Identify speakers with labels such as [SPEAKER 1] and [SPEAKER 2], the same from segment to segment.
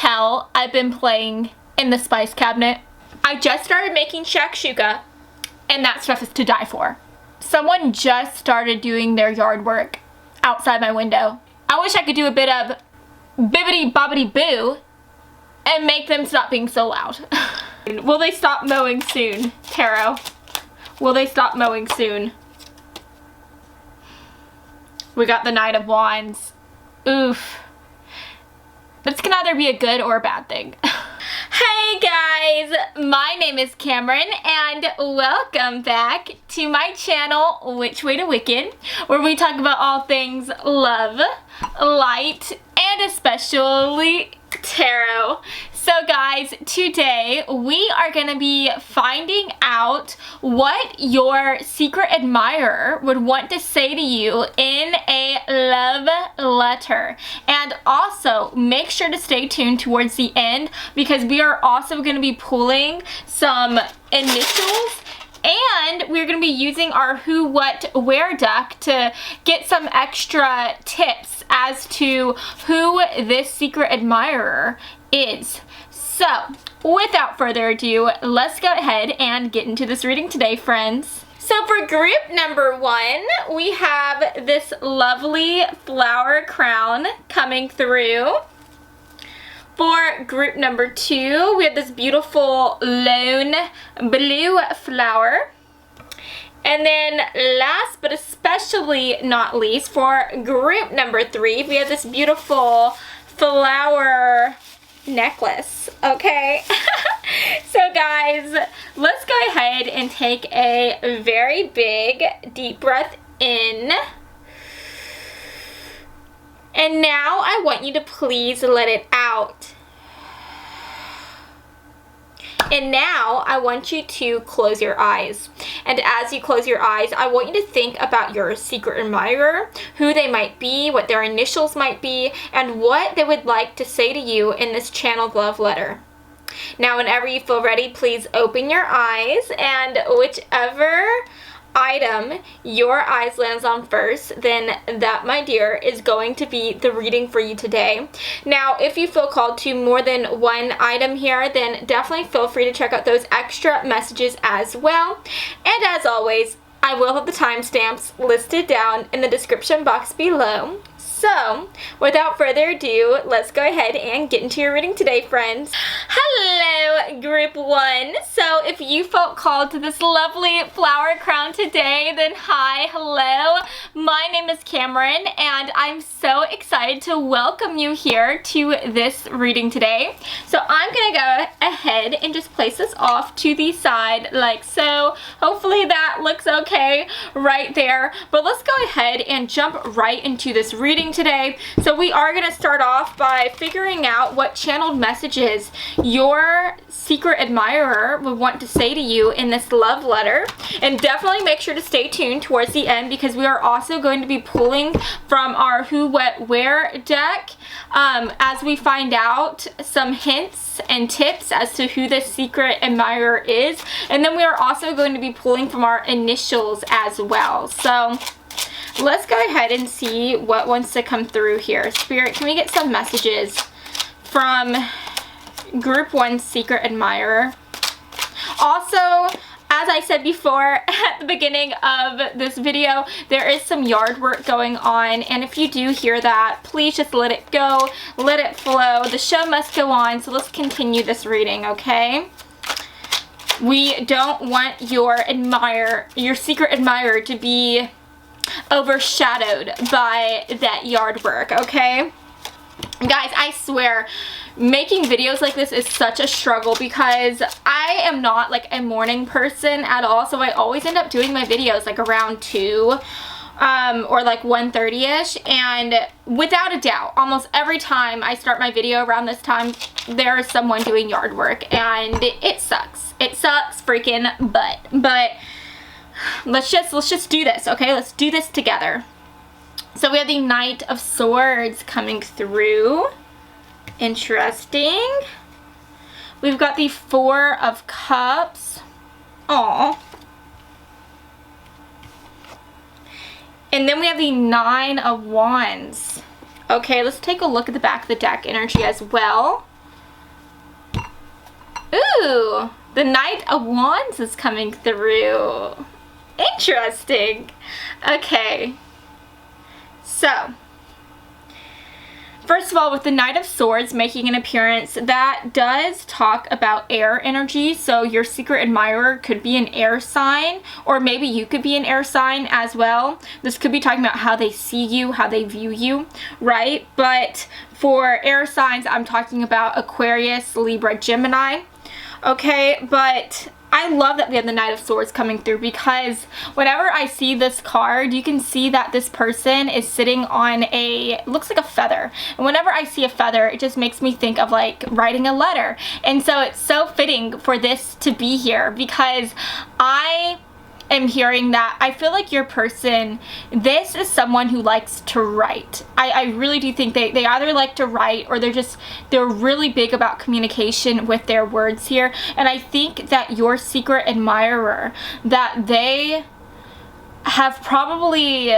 [SPEAKER 1] tell, I've been playing in the spice cabinet. I just started making shakshuka, and that stuff is to die for. Someone just started doing their yard work outside my window. I wish I could do a bit of bibbity bobbity boo and make them stop being so loud. Will they stop mowing soon, Tarot? Will they stop mowing soon? We got the Knight of Wands. Oof. This can either be a good or a bad thing. Hey guys, my name is Cameron and welcome back to my channel, Which Way to Wiccan, where we talk about all things love, light, and especially tarot. So guys, today we are going to be finding out what your secret admirer would want to say to you in a love letter. And also, make sure to stay tuned towards the end because we are also going to be pulling some initials, and we're going to be using our Who, What, Where deck to get some extra tips as to who this secret admirer is. So, without further ado, let's go ahead and get into this reading today, friends. So for group number 1, we have this lovely flower crown coming through. For group number 2, we have this beautiful lone blue flower. And then last but especially not least, for group number 3, we have this beautiful flower necklace, okay? So guys, let's go ahead and take a very big deep breath in. And now I want you to please let it out. And now I want you to close your eyes. And as you close your eyes, I want you to think about your secret admirer, who they might be, what their initials might be, and what they would like to say to you in this channeled love letter. Now, whenever you feel ready, please open your eyes, and whichever item your eyes lands on first, then that, my dear, is going to be the reading for you today. Now, if you feel called to more than one item here, then definitely feel free to check out those extra messages as well. And as always, I will have the timestamps listed down in the description box below. So, without further ado, let's go ahead and get into your reading today, friends. Hello, group 1. So, if you felt called to this lovely flower crown today, then hi, hello. My name is Cameron, and I'm so excited to welcome you here to this reading today. So, I'm going to go ahead and just place this off to the side like so. Hopefully that looks okay right there. But let's go ahead and jump right into this reading today. So we are going to start off by figuring out what channeled messages your secret admirer would want to say to you in this love letter. And definitely make sure to stay tuned towards the end because we are also going to be pulling from our Who, What, Where deck as we find out some hints and tips as to who this secret admirer is. And then we are also going to be pulling from our initials as well. So let's go ahead and see what wants to come through here. Spirit, can we get some messages from group 1 secret admirer? Also, as I said before at the beginning of this video, there is some yard work going on, and if you do hear that, please just let it go, let it flow. The show must go on, so let's continue this reading, okay? We don't want your secret admirer to be overshadowed by that yard work, okay? Guys, I swear, making videos like this is such a struggle because I am not like a morning person at all, so I always end up doing my videos like around 2 or like 1:30ish, and without a doubt, almost every time I start my video around this time, there is someone doing yard work, and it sucks. It sucks freaking but let's just do this, okay? Let's do this together. So we have the Knight of Swords coming through. Interesting. We've got the 4 of Cups. Aww. And then we have the 9 of Wands. Okay, let's take a look at the back of the deck energy as well. Ooh, the Knight of Wands is coming through. Interesting. Okay. So, first of all, with the Knight of Swords making an appearance, that does talk about air energy. So your secret admirer could be an air sign, or maybe you could be an air sign as well. This could be talking about how they see you, how they view you, right? But for air signs, I'm talking about Aquarius, Libra, Gemini. Okay, but I love that we have the Knight of Swords coming through, because whenever I see this card, you can see that this person is sitting on looks like a feather. And whenever I see a feather, it just makes me think of like writing a letter. And so it's so fitting for this to be here, because I am hearing that I feel like your person, this is someone who likes to write. I really do think they either like to write, or they're really big about communication with their words here. And I think that your secret admirer, that they have probably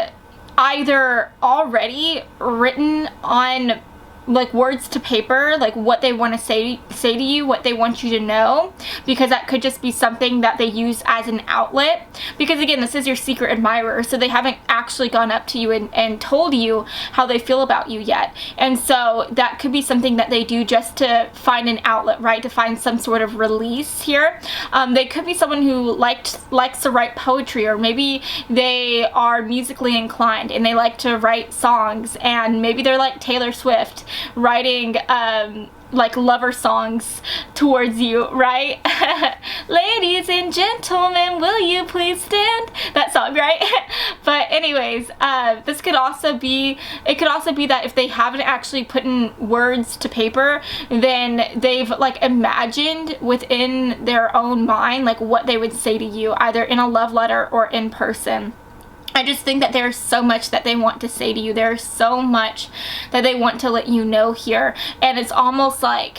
[SPEAKER 1] either already written on like words to paper, like what they want to say to you, what they want you to know, because that could just be something that they use as an outlet. Because again, this is your secret admirer, so they haven't actually gone up to you and told you how they feel about you yet. And so that could be something that they do just to find an outlet, right? To find some sort of release here. They could be someone who likes to write poetry, or maybe they are musically inclined and they like to write songs, and maybe they're like Taylor Swift, writing like lover songs towards you, right? Ladies and gentlemen, will you please stand? That song, right? But anyways, this could also be, it could also be that if they haven't actually put in words to paper, then they've like imagined within their own mind like what they would say to you, either in a love letter or in person. I just think that there's so much that they want to say to you. There's so much that they want to let you know here. And it's almost like,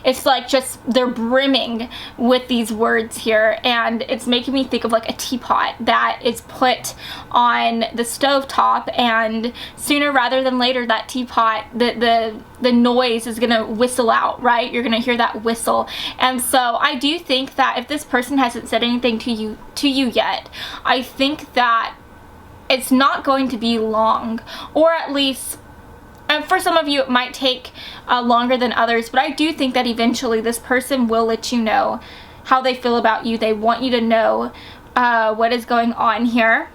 [SPEAKER 1] it's like just they're brimming with these words here, and it's making me think of like a teapot that is put on the stovetop, and sooner rather than later that teapot, the noise is gonna whistle out, right? You're gonna hear that whistle. And so I do think that if this person hasn't said anything to you yet, I think that it's not going to be long, or at least, and for some of you it might take longer than others, but I do think that eventually this person will let you know how they feel about you. They want you to know what is going on here.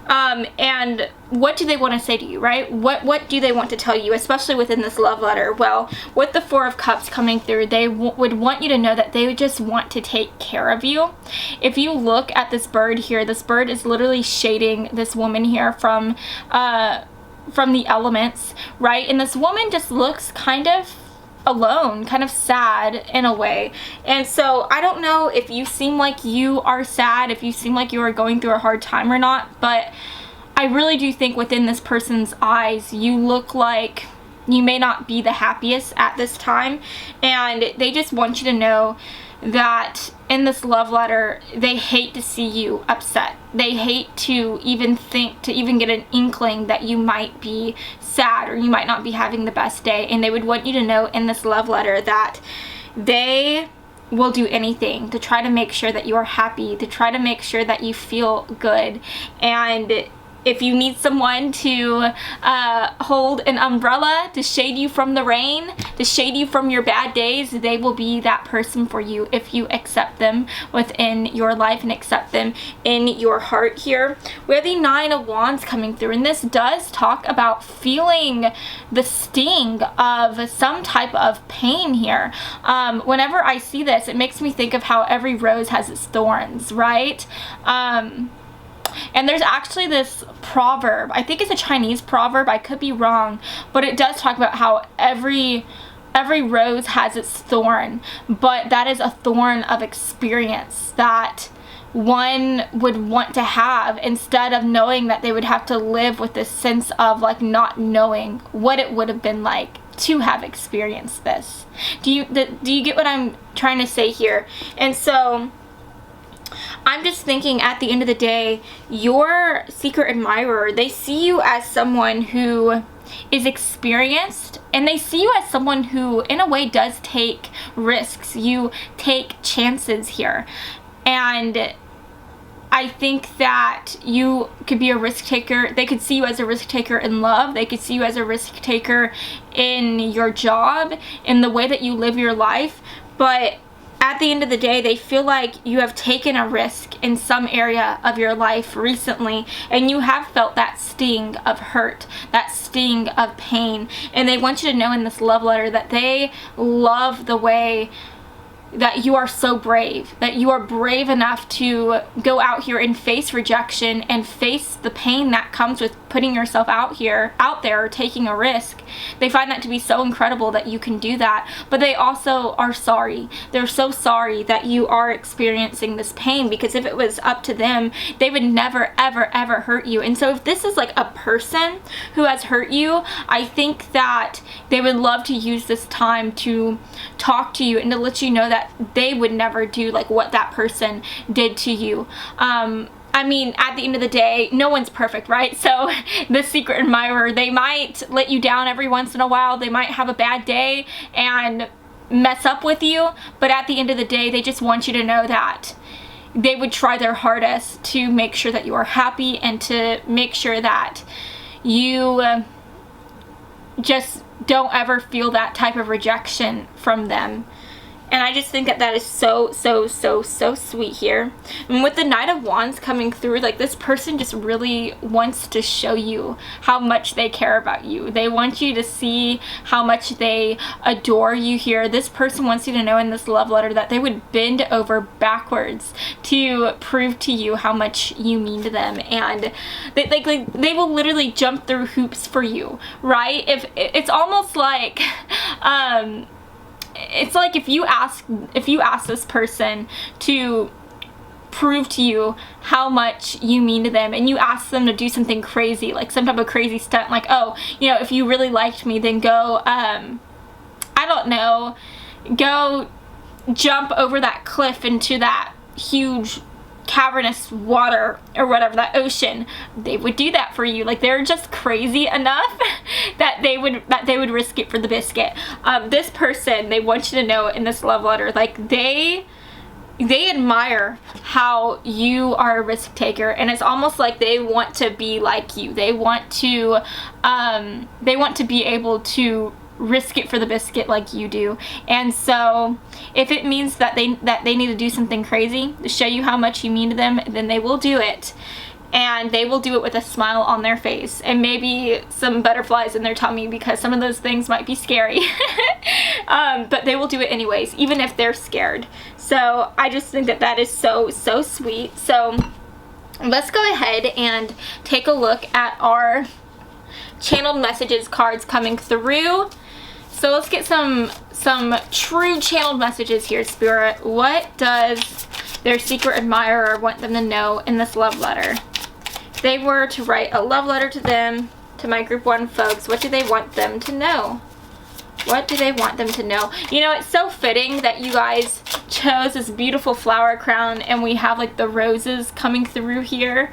[SPEAKER 1] And what do they want to say to you, right? What do they want to tell you, especially within this love letter? Well, with the Four of Cups coming through, they would want you to know that they just want to take care of you. If you look at this bird here, this bird is literally shading this woman here from the elements, right? And this woman just looks kind of alone, kind of sad in a way. And so I don't know if you seem like you are sad, if you seem like you are going through a hard time or not, but I really do think within this person's eyes, you look like you may not be the happiest at this time, and they just want you to know that in this love letter, they hate to see you upset. They hate to even think, to even get an inkling that you might be sad or you might not be having the best day. And they would want you to know in this love letter that they will do anything to try to make sure that you are happy, to try to make sure that you feel good. And if you need someone to hold an umbrella to shade you from the rain, to shade you from your bad days, they will be that person for you if you accept them within your life and accept them in your heart here. We have the Nine of Wands coming through, and this does talk about feeling the sting of some type of pain here. Whenever I see this, it makes me think of how every rose has its thorns, right? And there's actually this proverb, I think it's a Chinese proverb, I could be wrong, but it does talk about how every rose has its thorn, but that is a thorn of experience that one would want to have, instead of knowing that they would have to live with this sense of like not knowing what it would have been like to have experienced this. Do you get what I'm trying to say here? And so I'm just thinking, at the end of the day, your secret admirer, they see you as someone who is experienced, and they see you as someone who in a way does take risks. You take chances here, and I think that you could be a risk taker. They could see you as a risk taker in love. They could see you as a risk taker in your job, in the way that you live your life. But at the end of the day, they feel like you have taken a risk in some area of your life recently, and you have felt that sting of hurt, that sting of pain. And they want you to know in this love letter that they love the way that you are so brave, that you are brave enough to go out here and face rejection and face the pain that comes with putting yourself out there, taking a risk. They find that to be so incredible that you can do that, but they also are sorry. They're so sorry that you are experiencing this pain, because if it was up to them, they would never, ever, ever hurt you. And so if this is like a person who has hurt you, I think that they would love to use this time to talk to you and to let you know that they would never do like what that person did to you. I mean, at the end of the day, no one's perfect, right? So the secret admirer, they might let you down every once in a while. They might have a bad day and mess up with you, but at the end of the day, they just want you to know that they would try their hardest to make sure that you are happy and to make sure that you just don't ever feel that type of rejection from them. And I just think that that is so, so, so, so sweet here. And with the Knight of Wands coming through, like, this person just really wants to show you how much they care about you. They want you to see how much they adore you here. This person wants you to know in this love letter that they would bend over backwards to prove to you how much you mean to them. And they will literally jump through hoops for you, right? If it's almost like it's like if you ask this person to prove to you how much you mean to them, and you ask them to do something crazy, like some type of crazy stunt, like, oh, you know, if you really liked me, then go, I don't know, go jump over that cliff into that huge cavernous water or whatever, that ocean. They would do that for you. Like, they're just crazy enough that they would risk it for the biscuit. This person, they want you to know in this love letter, like, they admire how you are a risk taker, and it's almost like they want to be like you. They want to be able to risk it for the biscuit like you do. And so if it means that they need to do something crazy to show you how much you mean to them, then they will do it. And they will do it with a smile on their face and maybe some butterflies in their tummy, because some of those things might be scary. But they will do it anyways, even if they're scared. So I just think that that is so, so sweet. So let's go ahead and take a look at our channeled messages cards coming through. So let's get some true channeled messages here, Spirit. What does their secret admirer want them to know in this love letter? If they were to write a love letter to them, to my group 1 folks, what do they want them to know? What do they want them to know? You know, it's so fitting that you guys chose this beautiful flower crown, and we have like the roses coming through here.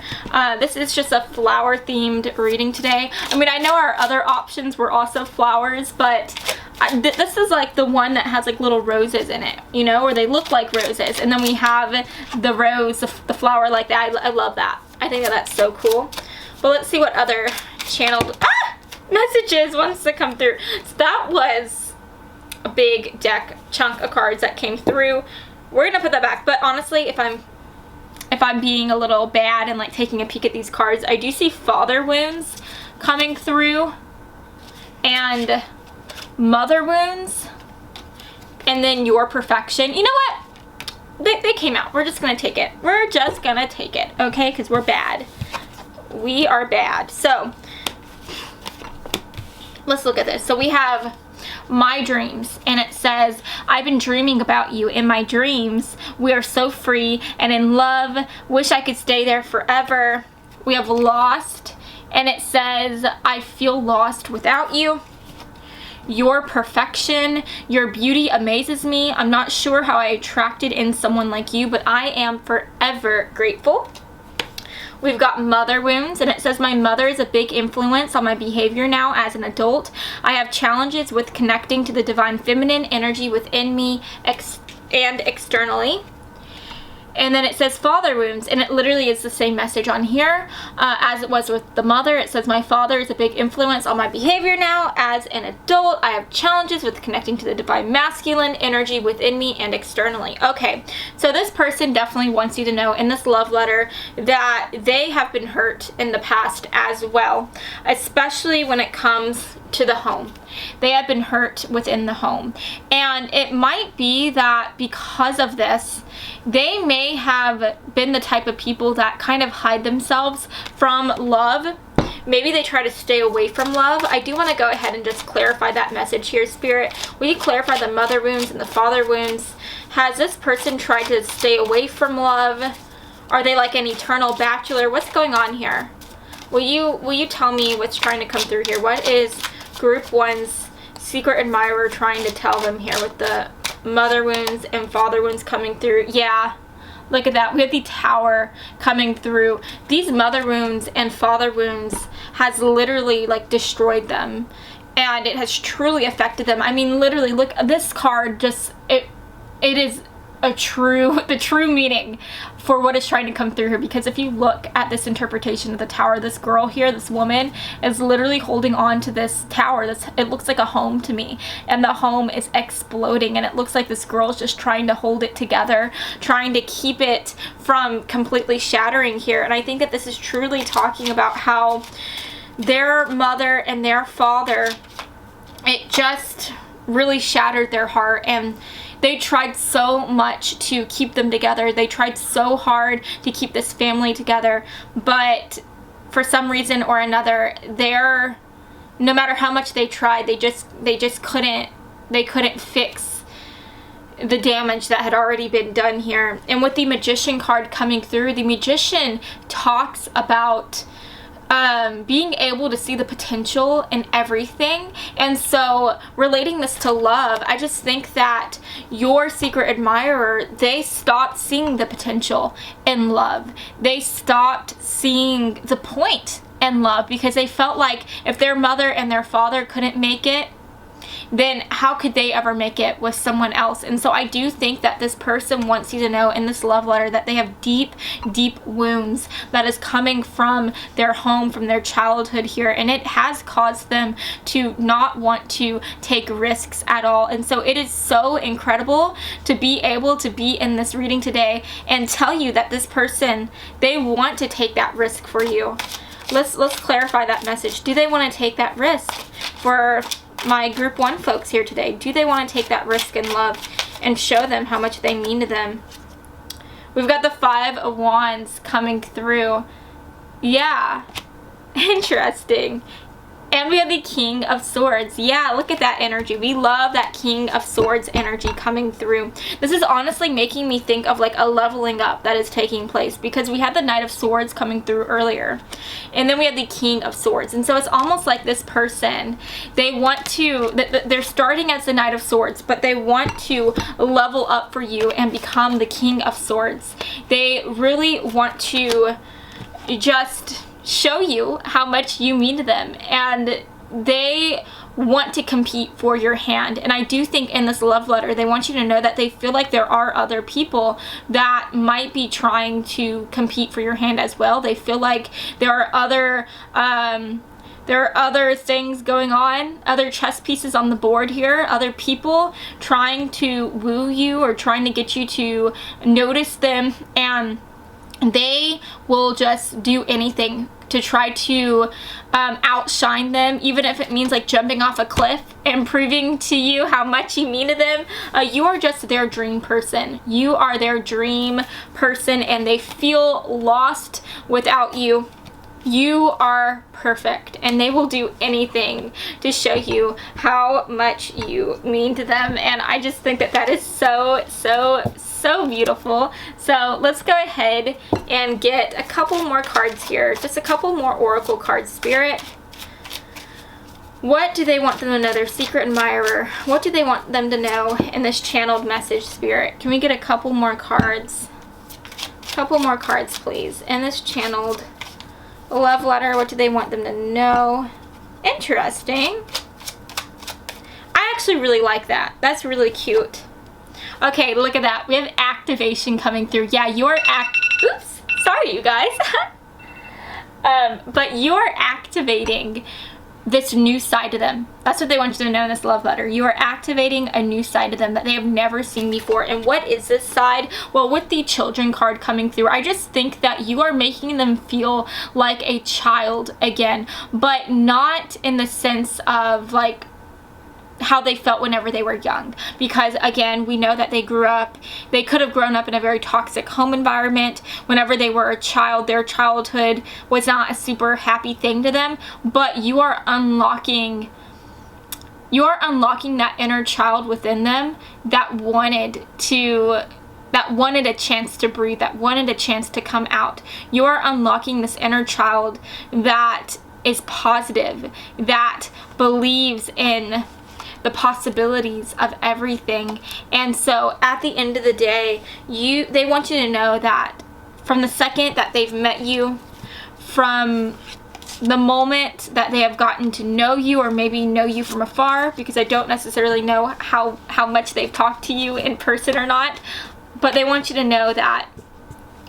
[SPEAKER 1] This is just a flower themed reading today. I mean, I know our other options were also flowers, but this is like the one that has like little roses in it, you know, or they look like roses. And then we have the rose, the flower like that. I love that. I think that that's so cool. But let's see what other channeled messages wants to come through. So that was a big chunk of cards that came through. We're gonna put that back. But honestly, if I'm being a little bad and like taking a peek at these cards, I do see father wounds coming through, and mother wounds, and then your perfection. You know what? They came out. We're just gonna take it. We're just gonna take it, okay? Because we're bad. We are bad. So let's look at this. So we have my dreams, and it says, I've been dreaming about you in my dreams. We are so free and in love. Wish I could stay there forever. We have lost, and it says, I feel lost without you. Your perfection, your beauty amazes me. I'm not sure how I attracted in someone like you, but I am forever grateful. We've got mother wounds, and it says, my mother is a big influence on my behavior now as an adult. I have challenges with connecting to the divine feminine energy within me and externally. And then it says father wounds, and it literally is the same message on here as it was with the mother. It says, my father is a big influence on my behavior now as an adult. I have challenges with connecting to the divine masculine energy within me and externally. Okay, so this person definitely wants you to know in this love letter that they have been hurt in the past as well, especially when it comes to the home. They have been hurt within the home. And it might be that because of this, they may have been the type of people that kind of hide themselves from love. Maybe they try to stay away from love. I do want to go ahead and just clarify that message here, Spirit. Will you clarify the mother wounds and the father wounds? Has this person tried to stay away from love? Are they like an eternal bachelor? What's going on here? Will you tell me what's trying to come through here? What is Group 1's secret admirer trying to tell them here with the mother wounds and father wounds coming through? Yeah, look at that. We have the Tower coming through. These mother wounds and father wounds has literally like destroyed them, and it has truly affected them. I mean, literally, look, this card just, it is the true meaning for what is trying to come through here. Because if you look at this interpretation of the Tower, this girl here, this woman, is literally holding on to this tower. It looks like a home to me, and the home is exploding, and it looks like this girl is just trying to hold it together, trying to keep it from completely shattering here. And I think that this is truly talking about how their mother and their father, it just really shattered their heart, and they tried so much to keep them together. They tried so hard to keep this family together, but for some reason or another, no matter how much they tried, they just couldn't fix the damage that had already been done here. And with the Magician card coming through, the Magician talks about being able to see the potential in everything. And so relating this to love, I just think that your secret admirer, they stopped seeing the potential in love. They stopped seeing the point in love because they felt like if their mother and their father couldn't make it, then how could they ever make it with someone else? And so I do think that this person wants you to know in this love letter that they have deep, deep wounds that is coming from their home, from their childhood here, and it has caused them to not want to take risks at all. And so it is so incredible to be able to be in this reading today and tell you that this person, they want to take that risk for you. Let's clarify that message. Do they want to take that risk for my Group 1 folks here today? Do they want to take that risk in love and show them how much they mean to them? We've got the 5 of Wands coming through. Yeah, interesting. And we have the King of Swords. Yeah, look at that energy. We love that King of Swords energy coming through. This is honestly making me think of like a leveling up that is taking place, because we had the Knight of Swords coming through earlier, and then we had the King of Swords. And so it's almost like this person, they want to, they're starting as the Knight of Swords, but they want to level up for you and become the King of Swords. They really want to just show you how much you mean to them, and they want to compete for your hand. And I do think in this love letter, they want you to know that they feel like there are other people that might be trying to compete for your hand as well. They feel like there are other things going on, other chess pieces on the board here, other people trying to woo you or trying to get you to notice them, and they will just do anything to try to outshine them, even if it means like jumping off a cliff and proving to you how much you mean to them. You are just their dream person. You are their dream person, and they feel lost without you. You are perfect, and they will do anything to show you how much you mean to them. And I just think that that is so beautiful. So let's go ahead and get a couple more cards here, just a couple more oracle cards. Spirit, what do they want them to know? Their secret admirer, what do they want them to know in this channeled message? Spirit, can we get a couple more cards? Couple more cards, please. And this channeled love letter. What do they want them to know? Interesting. I actually really like that. That's really cute. Okay, look at that. We have activation coming through. Yeah, oops. Sorry, you guys. But you're activating this new side to them. That's what they want you to know in this love letter. You are activating a new side to them that they have never seen before. And what is this side? Well, with the children card coming through, I just think that you are making them feel like a child again, but not in the sense of like how they felt whenever they were young, because again, we know that they could have grown up in a very toxic home environment. Whenever they were a child, their childhood was not a super happy thing to them, but you are unlocking that inner child within them that wanted a chance to breathe, that wanted a chance to come out. You are unlocking this inner child that is positive, that believes in the possibilities of everything. And so at the end of the day, they want you to know that from the second that they've met you, from the moment that they have gotten to know you, or maybe know you from afar, because I don't necessarily know how much they've talked to you in person or not, but they want you to know that,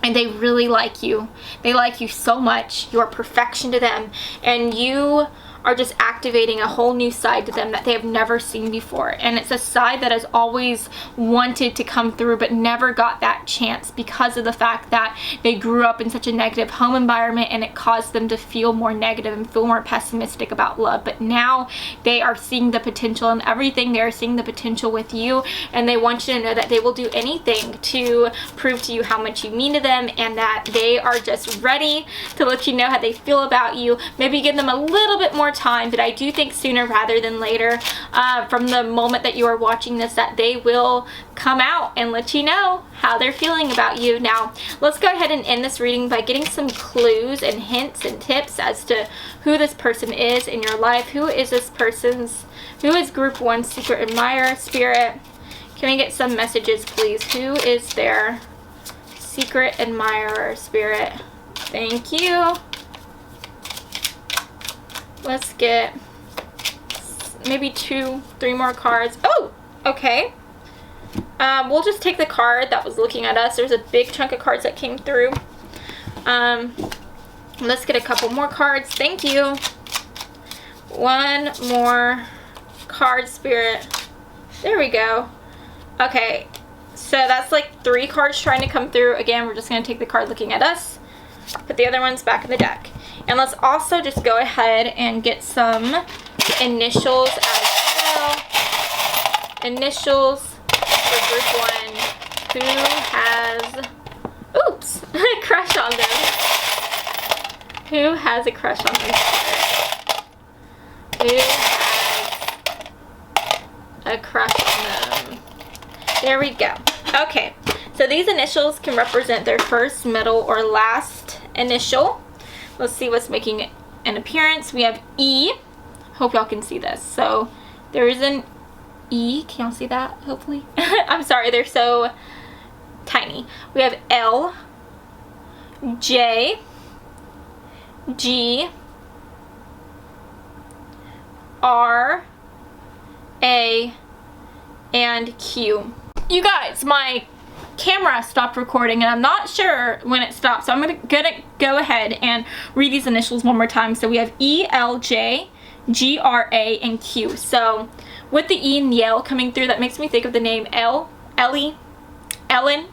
[SPEAKER 1] and they really like you. They like you so much. You're perfection to them, and you are just activating a whole new side to them that they have never seen before. And it's a side that has always wanted to come through but never got that chance because of the fact that they grew up in such a negative home environment, and it caused them to feel more negative and feel more pessimistic about love. But now they are seeing the potential in everything. They are seeing the potential with you, and they want you to know that they will do anything to prove to you how much you mean to them, and that they are just ready to let you know how they feel about you. Maybe give them a little bit more time, but I do think sooner rather than later, from the moment that you are watching this, that they will come out and let you know how they're feeling about you. Now, let's go ahead and end this reading by getting some clues and hints and tips as to who this person is in your life. Who is group 1 secret admirer? Spirit, can we get some messages, please? Who is their secret admirer? Spirit, thank you. Let's get maybe 2-3 more cards. Oh, okay. We'll just take the card that was looking at us. There's a big chunk of cards that came through. Let's get a couple more cards. Thank you. One more card, Spirit. There we go. Okay, so that's like 3 cards trying to come through. Again, we're just going to take the card looking at us, put the other ones back in the deck. And let's also just go ahead and get some initials as well. Initials for group 1. Who has, oops, a crush on them? Who has a crush on them? Who has a crush on them? There we go. Okay, so these initials can represent their first, middle, or last initial. Let's see what's making an appearance. We have E. Hope y'all can see this. So there is an E. Can y'all see that? Hopefully. I'm sorry, they're so tiny. We have L, J, G, R, A, and Q. You guys, my camera stopped recording, and I'm not sure when it stopped, so I'm gonna go ahead and read these initials one more time. So we have E, L, J, G, R, A, and Q. So with the E and the L coming through, that makes me think of the name Ellie, Ellen,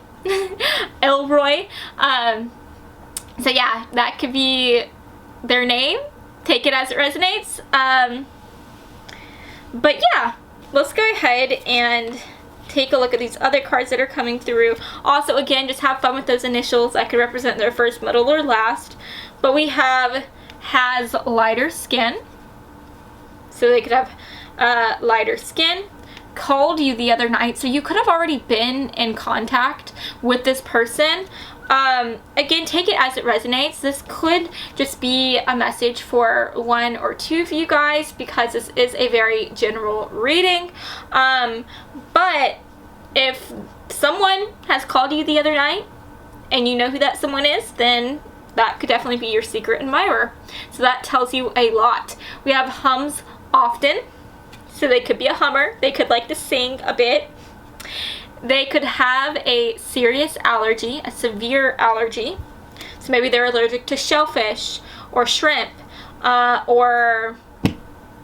[SPEAKER 1] Elroy. So yeah, that could be their name. Take it as it resonates. But yeah, let's go ahead and take a look at these other cards that are coming through. Also, again, just have fun with those initials. That could represent their first, middle, or last. But we have has lighter skin. So they could have lighter skin. Called you the other night. So you could have already been in contact with this person. Again, take it as it resonates. This could just be a message for 1 or 2 of you guys, because this is a very general reading. But if someone has called you the other night and you know who that someone is, then that could definitely be your secret admirer. So that tells you a lot. We have hums often. So they could be a hummer. They could like to sing a bit. They could have a serious allergy, a severe allergy. So maybe they're allergic to shellfish or shrimp or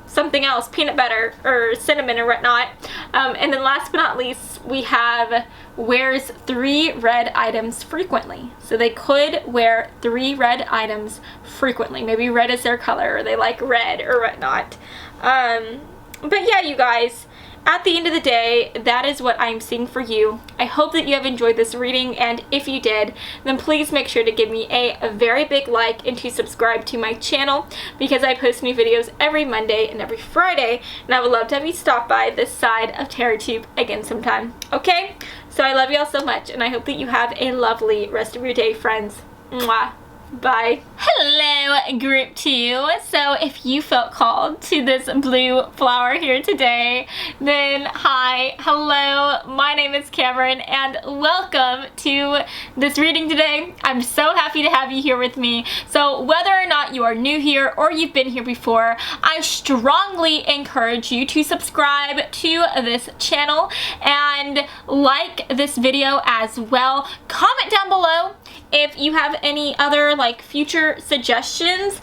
[SPEAKER 1] something else, peanut butter or cinnamon or whatnot. And then last but not least, we have wears 3 red items frequently. So they could wear 3 red items frequently. Maybe red is their color, or they like red or whatnot. But yeah, you guys, at the end of the day, that is what I'm seeing for you. I hope that you have enjoyed this reading, and if you did, then please make sure to give me a very big like and to subscribe to my channel, because I post new videos every Monday and every Friday, and I would love to have you stop by this side of TerraTube again sometime. Okay? So I love you all so much, and I hope that you have a lovely rest of your day, friends. Mwah. Bye. Hello, group 2. So if you felt called to this blue flower here today, then hi, hello, my name is Cameron, and welcome to this reading today. I'm so happy to have you here with me. So whether or not you are new here or you've been here before, I strongly encourage you to subscribe to this channel and like this video as well. Comment down below if you have any other like future suggestions,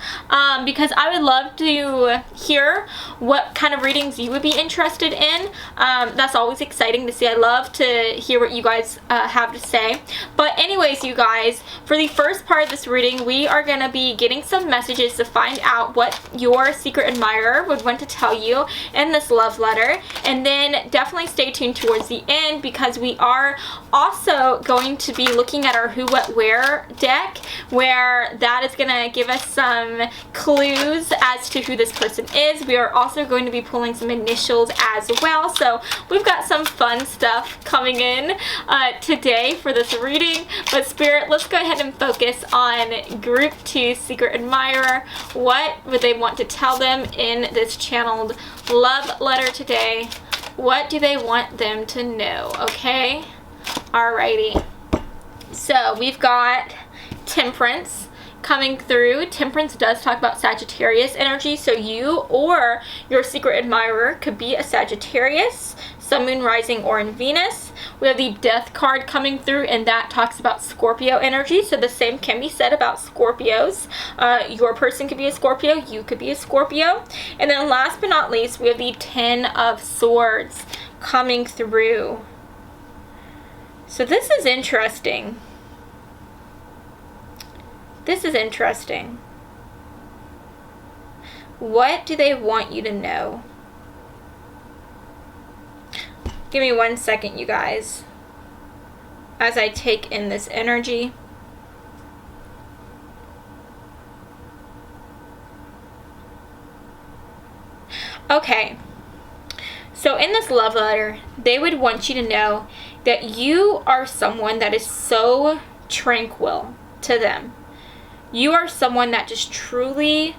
[SPEAKER 1] because I would love to hear what kind of readings you would be interested in. That's always exciting to see. I love to hear what you guys have to say. But anyways, you guys, for the first part of this reading, we are going to be getting some messages to find out what your secret admirer would want to tell you in this love letter. And then definitely stay tuned towards the end, because we are also going to be looking at our Who, What, Where deck, where that is going to give us some clues as to who this person is. We are also going to be pulling some initials as well. So we've got some fun stuff coming in today for this reading. But Spirit, let's go ahead and focus on Group 2 Secret Admirer. What would they want to tell them in this channeled love letter today? What do they want them to know? Okay? Alrighty. So we've got Temperance coming through. Temperance does talk about Sagittarius energy, so you or your secret admirer could be a Sagittarius, Sun, Moon, Rising, or in Venus. We have the Death card coming through, and that talks about Scorpio energy, so the same can be said about Scorpios. Your person could be a Scorpio, you could be a Scorpio. And then last but not least, we have the 10 of Swords coming through. So this is interesting. This is interesting. What do they want you to know? Give me 1 second, you guys, as I take in this energy. Okay. So in this love letter, they would want you to know that you are someone that is so tranquil to them. You are someone that just truly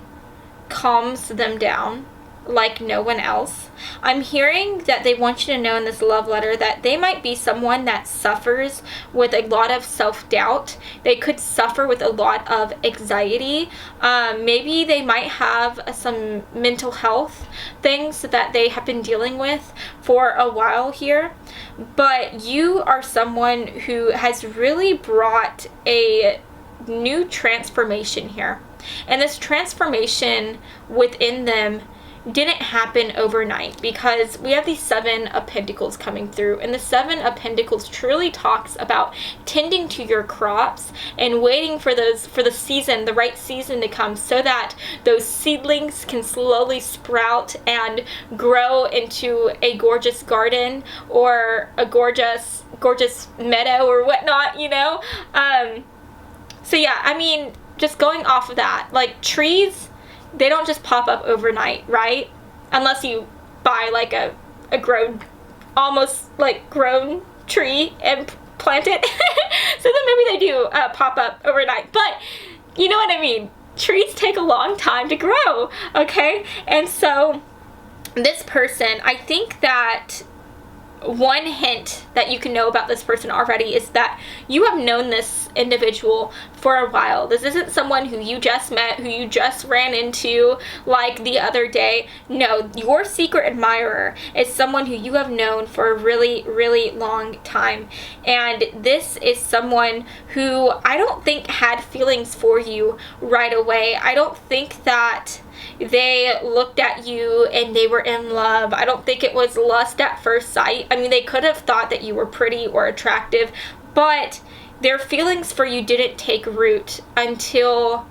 [SPEAKER 1] calms them down like no one else. I'm hearing that they want you to know in this love letter that they might be someone that suffers with a lot of self-doubt. They could suffer with a lot of anxiety. Maybe they might have some mental health things that they have been dealing with for a while here. But you are someone who has really brought a new transformation here. And this transformation within them didn't happen overnight, because we have the 7 of Pentacles coming through, and the 7 of Pentacles truly talks about tending to your crops and waiting for the season, the right season to come, so that those seedlings can slowly sprout and grow into a gorgeous garden or a gorgeous meadow or whatnot, you know. So yeah, I mean, just going off of that, like trees, they don't just pop up overnight, right? Unless you buy like a grown, almost like grown tree and plant it. So then maybe they do pop up overnight. But you know what I mean? Trees take a long time to grow, okay? And so this person, I think that one hint that you can know about this person already is that you have known this individual for a while. This isn't someone who you just met, who you just ran into like the other day. No, your secret admirer is someone who you have known for a really, really long time. And this is someone who I don't think had feelings for you right away. I don't think that they looked at you and they were in love. I don't think it was lust at first sight. I mean, they could have thought that you were pretty or attractive, but their feelings for you didn't take root until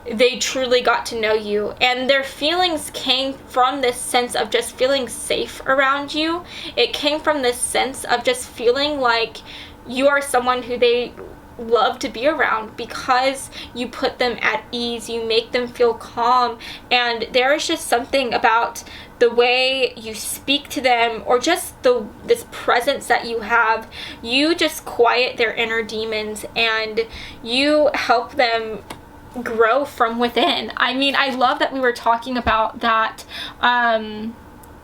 [SPEAKER 1] they truly got to know you. And their feelings came from this sense of just feeling safe around you. It came from this sense of just feeling like you are someone who they love to be around because you put them at ease, you make them feel calm, and there is just something about the way you speak to them, or just this presence that you have. You just quiet their inner demons and you help them grow from within. I mean, I love that we were talking about that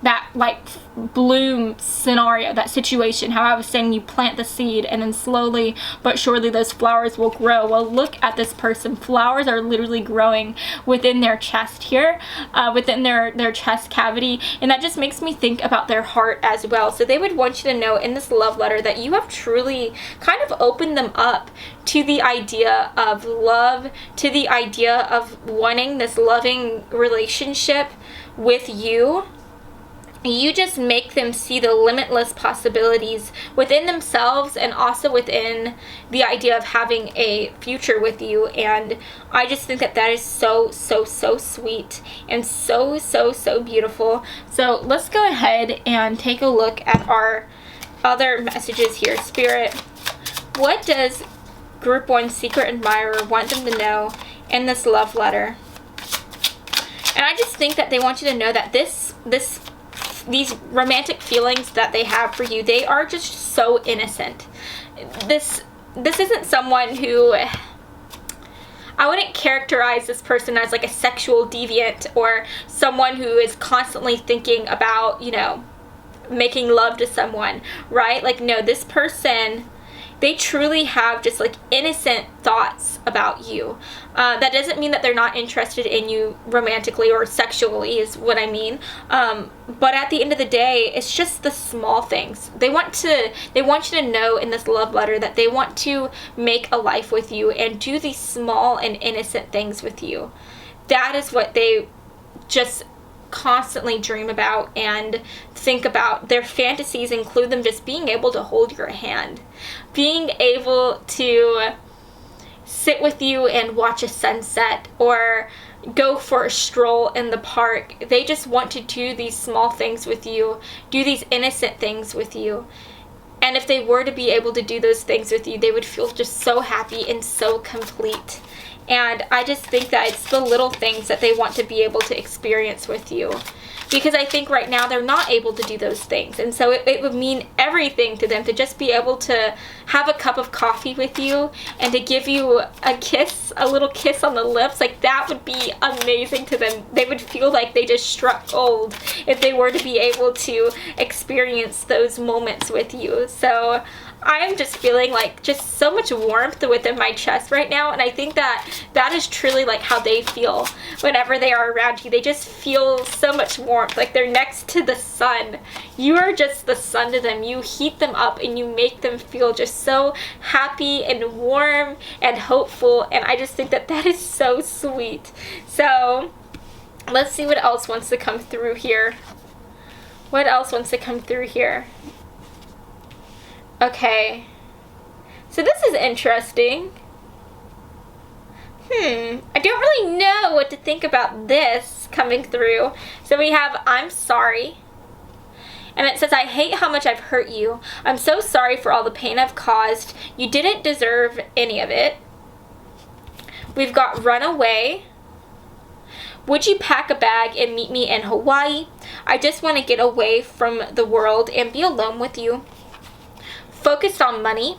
[SPEAKER 1] that like bloom scenario, that situation, how I was saying you plant the seed and then slowly but surely those flowers will grow. Well, look at this person. Flowers are literally growing within their chest here, within their chest cavity, and that just makes me think about their heart as well. So they would want you to know in this love letter that you have truly kind of opened them up to the idea of love, to the idea of wanting this loving relationship with you. You just make them see the limitless possibilities within themselves and also within the idea of having a future with you. And I just think that that is so, so, so sweet and so, so, so beautiful. So let's go ahead and take a look at our other messages here. Spirit, what does Group 1 secret admirer want them to know in this love letter? And I just think that they want you to know that these romantic feelings that they have for you, they are just so innocent. This isn't someone who, I wouldn't characterize this person as like a sexual deviant or someone who is constantly thinking about, you know, making love to someone, right? Like, no, this person, they truly have just like innocent thoughts about you. That doesn't mean that they're not interested in you romantically or sexually is what I mean. But at the end of the day, it's just the small things. They want you to know in this love letter that they want to make a life with you and do these small and innocent things with you. That is what they just constantly dream about and think about. Their fantasies include them just being able to hold your hand, being able to sit with you and watch a sunset or go for a stroll in the park. They just want to do these small things with you, do these innocent things with you. And if they were to be able to do those things with you, they would feel just so happy and so complete. And I just think that it's the little things that they want to be able to experience with you. Because I think right now they're not able to do those things. And so it would mean everything to them to just be able to have a cup of coffee with you and to give you a kiss, a little kiss on the lips. Like, that would be amazing to them. They would feel like they just struck gold if they were to be able to experience those moments with you. So I'm just feeling like just so much warmth within my chest right now, and I think that that is truly like how they feel whenever they are around you. They just feel so much warmth, like they're next to the sun. You are just the sun to them. You heat them up and you make them feel just so happy and warm and hopeful, and I just think that that is so sweet. So let's see what else wants to come through here. What else wants to come through here? Okay, so this is interesting. I don't really know what to think about this coming through. So we have, I'm sorry. And it says, I hate how much I've hurt you. I'm so sorry for all the pain I've caused. You didn't deserve any of it. We've got run away. Would you pack a bag and meet me in Hawaii? I just want to get away from the world and be alone with you. Focused on money.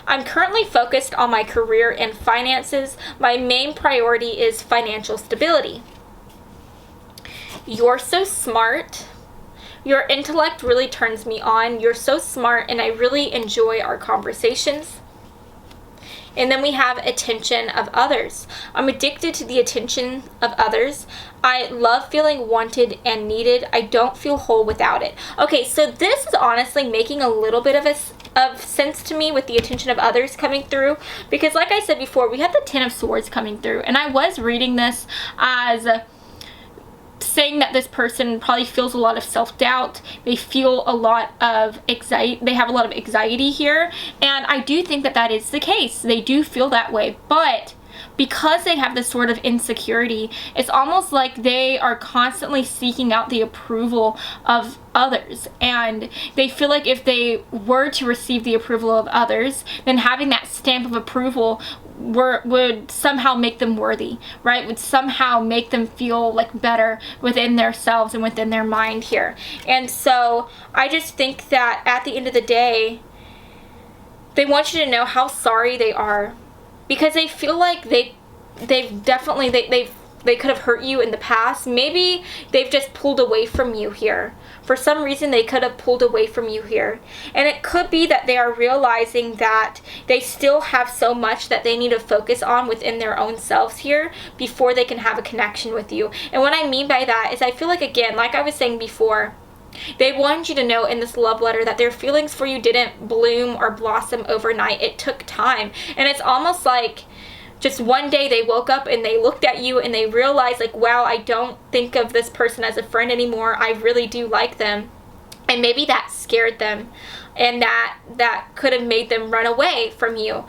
[SPEAKER 1] I'm currently focused on my career and finances. My main priority is financial stability. You're so smart. Your intellect really turns me on. You're so smart and I really enjoy our conversations. And then we have attention of others. I'm addicted to the attention of others. I love feeling wanted and needed. I don't feel whole without it. Okay, so this is honestly making a little bit of sense to me with the attention of others coming through, because like I said before, we had the Ten of Swords coming through, and I was reading this as saying that this person probably feels a lot of self-doubt. They feel a lot of anxiety. They have a lot of anxiety here, and I do think that that is the case. They do feel that way, but because they have this sort of insecurity, it's almost like they are constantly seeking out the approval of others, and they feel like if they were to receive the approval of others, then having that stamp of approval would somehow make them worthy, right? Would somehow make them feel like better within themselves and within their mind here. And so I just think that at the end of the day, they want you to know how sorry they are, because they feel like they could have hurt you in the past. Maybe they've just pulled away from you here. For some reason, they could have pulled away from you here. And it could be that they are realizing that they still have so much that they need to focus on within their own selves here before they can have a connection with you. And what I mean by that is I feel like, again, like I was saying before, they want you to know in this love letter that their feelings for you didn't bloom or blossom overnight. It took time. And it's almost like just one day they woke up and they looked at you and they realized, like, wow, I don't think of this person as a friend anymore. I really do like them. And maybe that scared them, and that could have made them run away from you.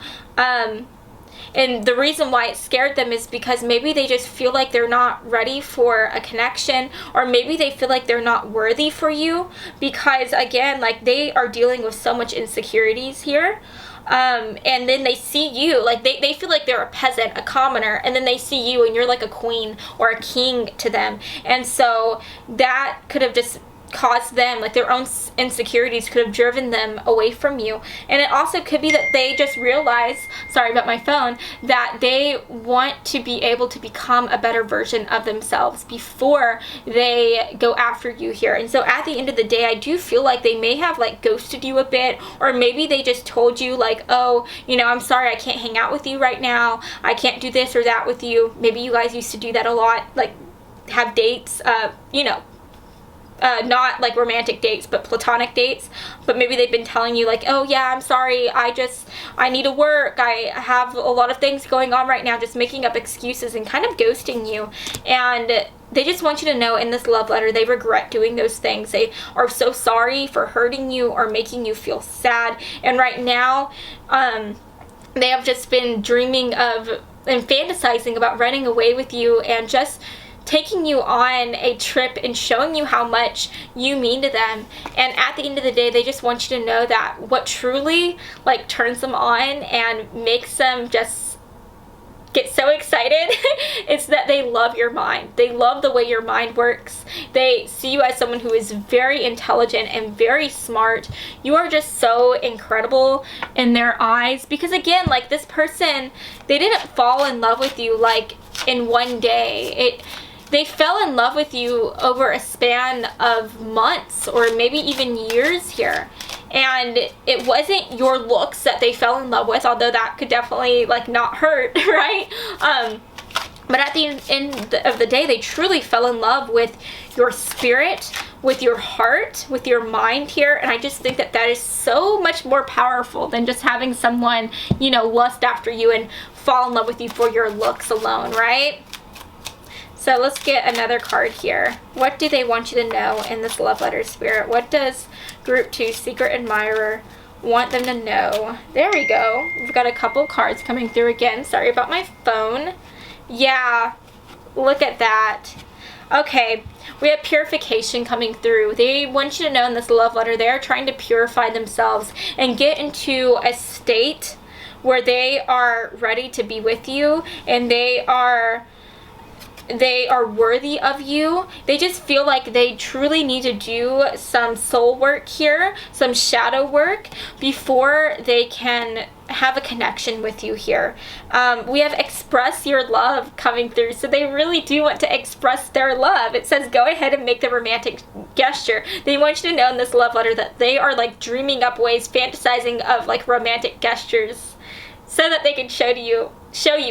[SPEAKER 1] And the reason why it scared them is because maybe they just feel like they're not ready for a connection, or maybe they feel like they're not worthy for you, because again, like, they are dealing with so much insecurities here. And then they see you, like they feel like they're a peasant, a commoner, and then they see you and you're like a queen or a king to them. And so that could have just caused them, like their own insecurities could have driven them away from you. And it also could be that they just realize, sorry about my phone, that they want to be able to become a better version of themselves before they go after you here. And so at the end of the day, I do feel like they may have like ghosted you a bit, or maybe they just told you like, oh, you know, I'm sorry, I can't hang out with you right now. I can't do this or that with you. Maybe you guys used to do that a lot, like have dates, you know, not like romantic dates, but platonic dates. But maybe they've been telling you like, oh yeah, I'm sorry, I need to work, I have a lot of things going on right now, just making up excuses and kind of ghosting you. And they just want you to know in this love letter, they regret doing those things. They are so sorry for hurting you or making you feel sad. And right now, they have just been dreaming of and fantasizing about running away with you and just taking you on a trip and showing you how much you mean to them. And at the end of the day, they just want you to know that what truly like turns them on and makes them just get so excited is that they love your mind. They love the way your mind works. They see you as someone who is very intelligent and very smart. You are just so incredible in their eyes, because again, like this person, they didn't fall in love with you like in one day. They fell in love with you over a span of months or maybe even years here. And it wasn't your looks that they fell in love with, although that could definitely like not hurt, right? But at the end of the day, they truly fell in love with your spirit, with your heart, with your mind here. And I just think that that is so much more powerful than just having someone, you know, lust after you and fall in love with you for your looks alone, right? So let's get another card here. What do they want you to know in this love letter, Spirit? What does Group 2 Secret Admirer want them to know? There we go. We've got a couple cards coming through again. Sorry about my phone. Yeah, look at that. Okay, we have purification coming through. They want you to know in this love letter, they are trying to purify themselves and get into a state where they are ready to be with you, and they are worthy of you. They just feel like they truly need to do some soul work here, some shadow work, before they can have a connection with you here. We have express your love coming through. So they really do want to express their love. It says go ahead and make the romantic gesture. They want you to know in this love letter that they are like dreaming up ways, fantasizing of like romantic gestures so that they can show you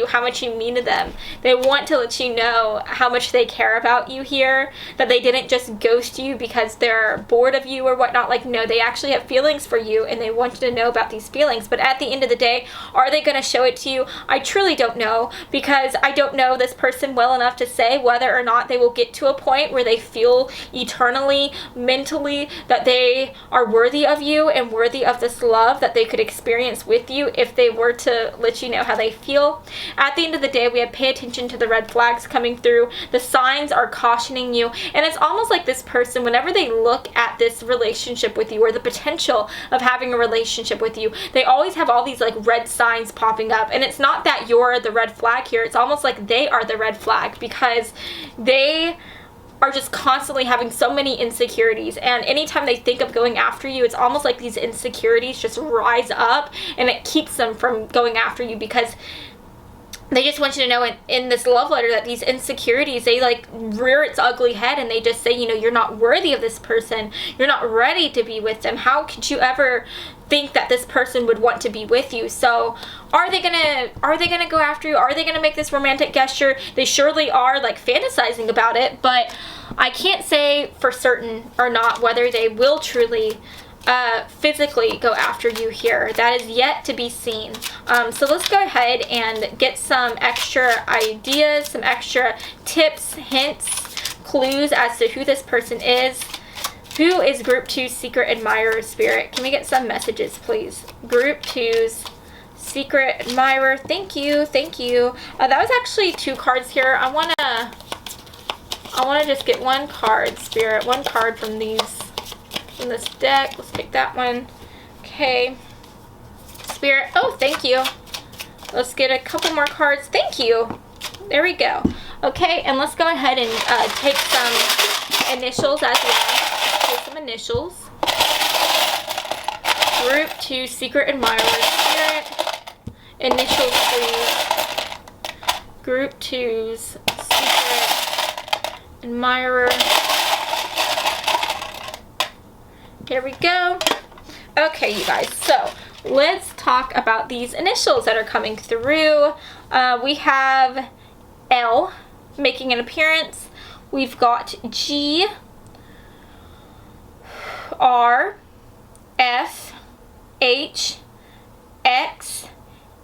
[SPEAKER 1] how much you mean to them. They want to let you know how much they care about you here, that they didn't just ghost you because they're bored of you or whatnot. Like, no, they actually have feelings for you and they want you to know about these feelings. But at the end of the day, are they going to show it to you? I truly don't know, because I don't know this person well enough to say whether or not they will get to a point where they feel eternally, mentally, that they are worthy of you and worthy of this love that they could experience with you if they were to let you know how they feel. At the end of the day, we have pay attention to the red flags coming through. The signs are cautioning you, and it's almost like this person, whenever they look at this relationship with you or the potential of having a relationship with you, they always have all these like red signs popping up. And it's not that you're the red flag here, it's almost like they are the red flag, because they are just constantly having so many insecurities, and anytime they think of going after you, it's almost like these insecurities just rise up and it keeps them from going after you, because they just want you to know in this love letter that these insecurities, they like rear its ugly head and they just say, you know, you're not worthy of this person. You're not ready to be with them. How could you ever think that this person would want to be with you? So are they gonna go after you? Are they gonna make this romantic gesture? They surely are, like fantasizing about it, but I can't say for certain or not whether they will truly physically go after you here. That is yet to be seen. So let's go ahead and get some extra ideas, some extra tips, hints, clues as to who this person is. Who is Group 2's secret admirer spirit? Can we get some messages, please? Group 2's secret admirer. Thank you, thank you. That was actually 2 cards here. I wanna just get 1 card, spirit. 1 card from this deck. Let's pick that one. Okay, spirit. Oh, thank you. Let's get a couple more cards. Thank you. There we go. Okay, and let's go ahead and take some initials as well. Take some initials. Group 2 secret admirer spirit. Initials, please. Group 2's secret admirer. Here we go. Okay, you guys, so let's talk about these initials that are coming through. We have L making an appearance. We've got G, R, F, H, X,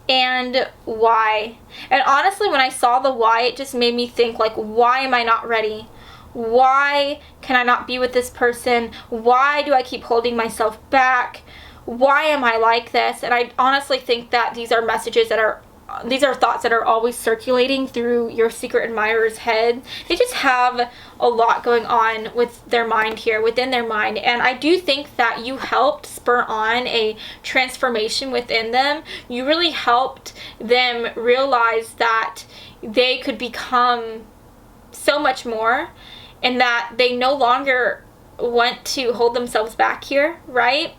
[SPEAKER 1] and Y. And honestly, when I saw the Y, it just made me think, like, why am I not ready? Why can I not be with this person? Why do I keep holding myself back? Why am I like this? And I honestly think that these are messages that are, these are thoughts that are always circulating through your secret admirer's head. They just have a lot going on with their mind here, within their mind. And I do think that you helped spur on a transformation within them. You really helped them realize that they could become so much more, and that they no longer want to hold themselves back here, right?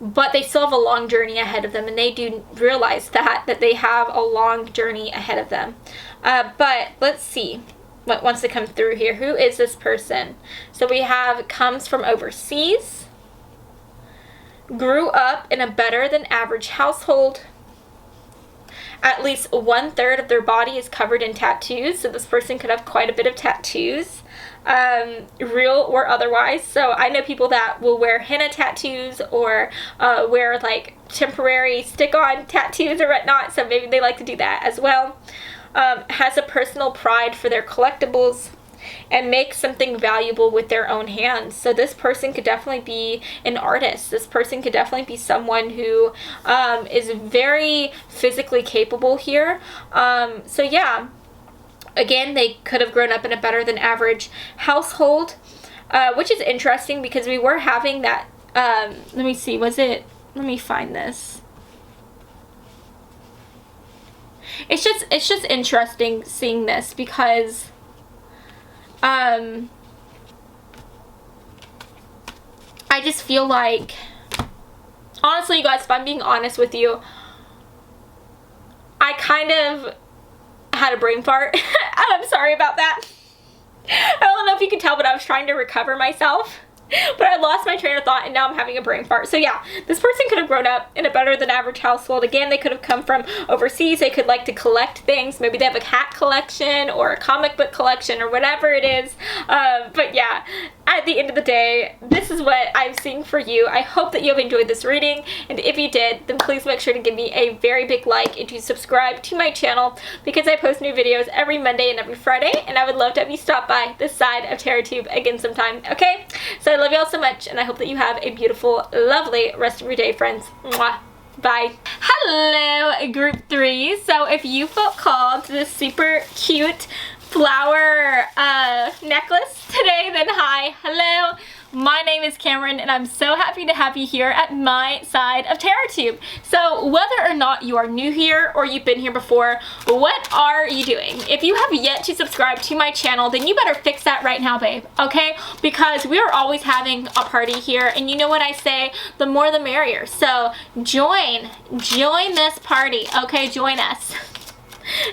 [SPEAKER 1] But they still have a long journey ahead of them, and they do realize that they have a long journey ahead of them. But let's see what wants to come through here. Who is this person? So we have comes from overseas, grew up in a better than average household. At least 1/3 of their body is covered in tattoos, so this person could have quite a bit of tattoos, real or otherwise. So I know people that will wear henna tattoos or wear like temporary stick-on tattoos or whatnot, so maybe they like to do that as well. Has a personal pride for their collectibles and make something valuable with their own hands. So this person could definitely be an artist. This person could definitely be someone who is very physically capable here. So yeah, again, they could have grown up in a better than average household, which is interesting because we were having that, let me see, let me find this. It's just interesting seeing this because I just feel like, honestly, you guys, if I'm being honest with you, I kind of had a brain fart. I'm sorry about that. I don't know if you can tell, but I was trying to recover myself. But I lost my train of thought and now I'm having a brain fart. So yeah, this person could have grown up in a better than average household. Again, they could have come from overseas. They could like to collect things. Maybe they have a cat collection or a comic book collection or whatever it is. But yeah, at the end of the day, this is what I'm seeing for you. I hope that you have enjoyed this reading. And if you did, then please make sure to give me a very big like and to subscribe to my channel because I post new videos every Monday and every Friday. And I would love to have you stop by this side of TerraTube again sometime. Okay? So I love you all so much, and I hope that you have a beautiful, lovely rest of your day, friends. Mwah. Bye. Hello, group 3. So if you felt called to this super cute flower necklace today, then hi. Hello. My name is Cameron, and I'm so happy to have you here at my side of TerraTube. So whether or not you are new here or you've been here before, what are you doing? If you have yet to subscribe to my channel, then you better fix that right now, babe, okay? Because we are always having a party here, and you know what I say, the more the merrier. So join this party, okay? Join us.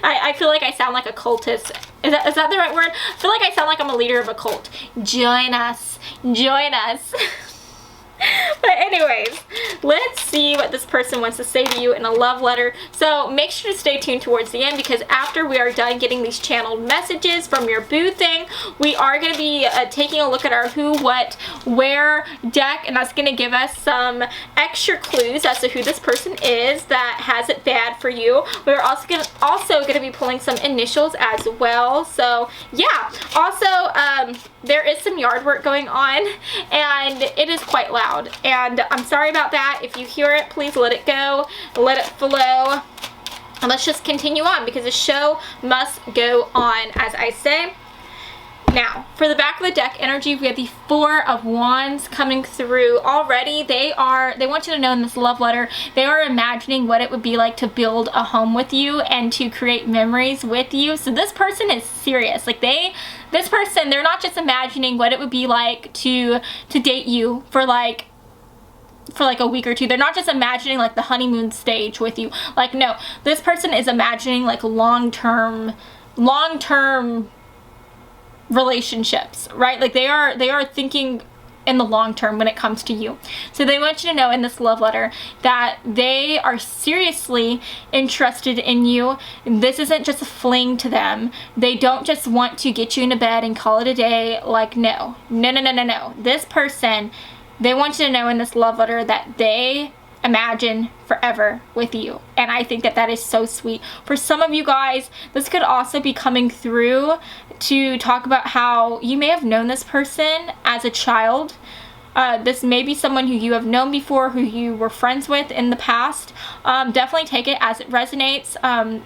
[SPEAKER 1] I feel like I sound like a cultist. Is that the right word? I feel like I sound like I'm a leader of a cult. Join us. Join us. But anyways, let's see what this person wants to say to you in a love letter. So make sure to stay tuned towards the end because after we are done getting these channeled messages from your boo thing, we are going to be taking a look at our who, what, where deck, and that's going to give us some extra clues as to who this person is that has it bad for you. We're also going to be pulling some initials as well. So yeah, also there is some yard work going on and it is quite loud. And I'm sorry about that. If you hear it, please let it go, let it flow, and let's just continue on because the show must go on, as I say. Now, for the back of the deck energy, we have the Four of Wands coming through already. They want you to know in this love letter, they are imagining what it would be like to build a home with you and to create memories with you. So this person is serious. Like this person, they're not just imagining what it would be like to date you for like a week or two. They're not just imagining like the honeymoon stage with you. Like no, this person is imagining like long-term relationships, right? Like they are thinking in the long term when it comes to you. So they want you to know in this love letter that they are seriously interested in you. This isn't just a fling to them. They don't just want to get you into bed and call it a day. Like no. This person, they want you to know in this love letter that they imagine forever with you, and I think that that is so sweet. For some of you guys, this could also be coming through to talk about how you may have known this person as a child. This may be someone who you have known before, who you were friends with in the past. Definitely take it as it resonates.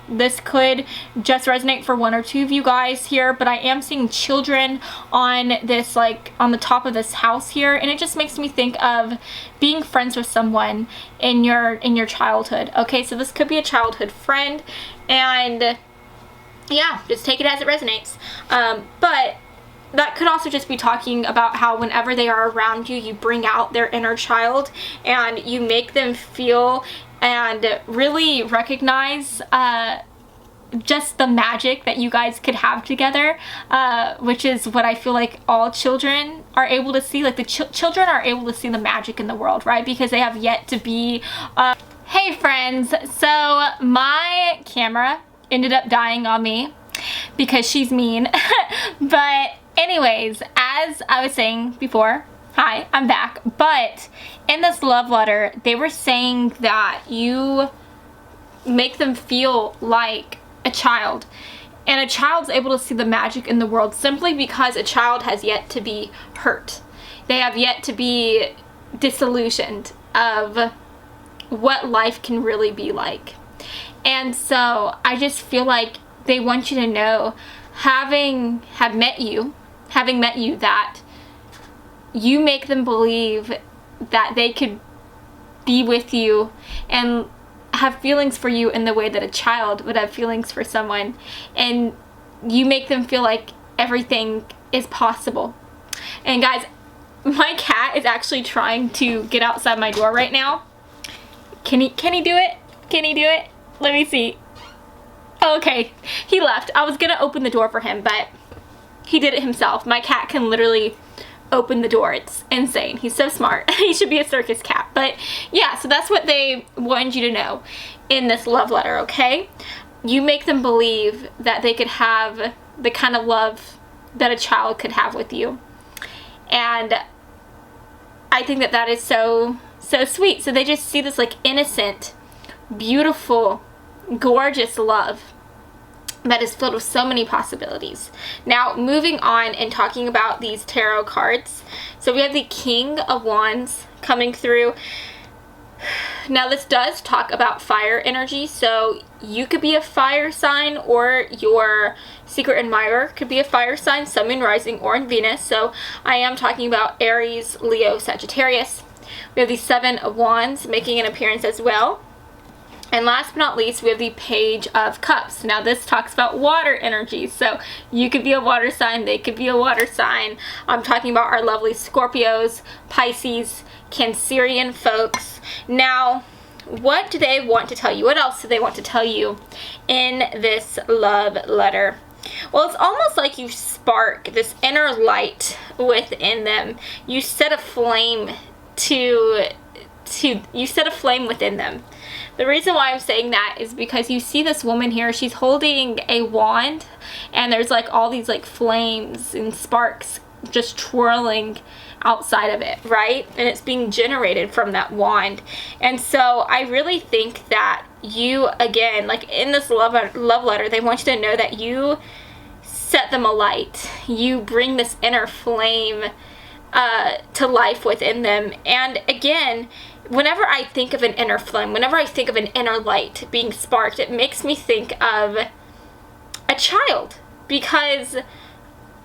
[SPEAKER 1] This could just resonate for one or two of you guys here, but I am seeing children on this, like on the top of this house here, and it just makes me think of being friends with someone in your childhood. Okay, so this could be a childhood friend, and yeah, just take it as it resonates. But that could also just be talking about how whenever they are around you, you bring out their inner child and you make them feel and really recognize just the magic that you guys could have together, which is what I feel like all children are able to see. Like the children are able to see the magic in the world, right? Because they have yet to be... Hey friends, so my camera ended up dying on me because she's mean. But anyways, as I was saying before, hi, I'm back. But in this love letter, they were saying that you make them feel like a child. And a child's able to see the magic in the world simply because a child has yet to be hurt. They have yet to be disillusioned of what life can really be like. And so I just feel like they want you to know, having met you, that you make them believe that they could be with you and have feelings for you in the way that a child would have feelings for someone, and you make them feel like everything is possible. And guys, my cat is actually trying to get outside my door right now. Can he do it? Can he do it? Let me see. Oh, okay, he left. I was gonna open the door for him, but he did it himself. My cat can literally open the door. It's insane. He's so smart. He should be a circus cat. But yeah, so that's what they wanted you to know in this love letter, okay? You make them believe that they could have the kind of love that a child could have with you. And I think that that is so sweet. So they just see this like innocent, beautiful, gorgeous love that is filled with so many possibilities. Now, moving on and talking about these tarot cards. So we have the King of Wands coming through. Now, this does talk about fire energy. So you could be a fire sign, or your secret admirer could be a fire sign, Sun, Moon, Rising, or in Venus. So I am talking about Aries, Leo, Sagittarius. We have the Seven of Wands making an appearance as well. And last but not least, we have the Page of Cups. Now this talks about water energy. So you could be a water sign, they could be a water sign. I'm talking about our lovely Scorpios, Pisces, Cancerian folks. Now, what do they want to tell you? What else do they want to tell you in this love letter? Well, it's almost like you spark this inner light within them. You set a flame you set a flame within them. The reason why I'm saying that is because you see this woman here, she's holding a wand, and there's like all these like flames and sparks just twirling outside of it, right? And it's being generated from that wand. And so I really think that you, again, like in this love letter, they want you to know that you set them alight. You bring this inner flame to life within them. And again, whenever I think of an inner flame, whenever I think of an inner light being sparked, it makes me think of a child, because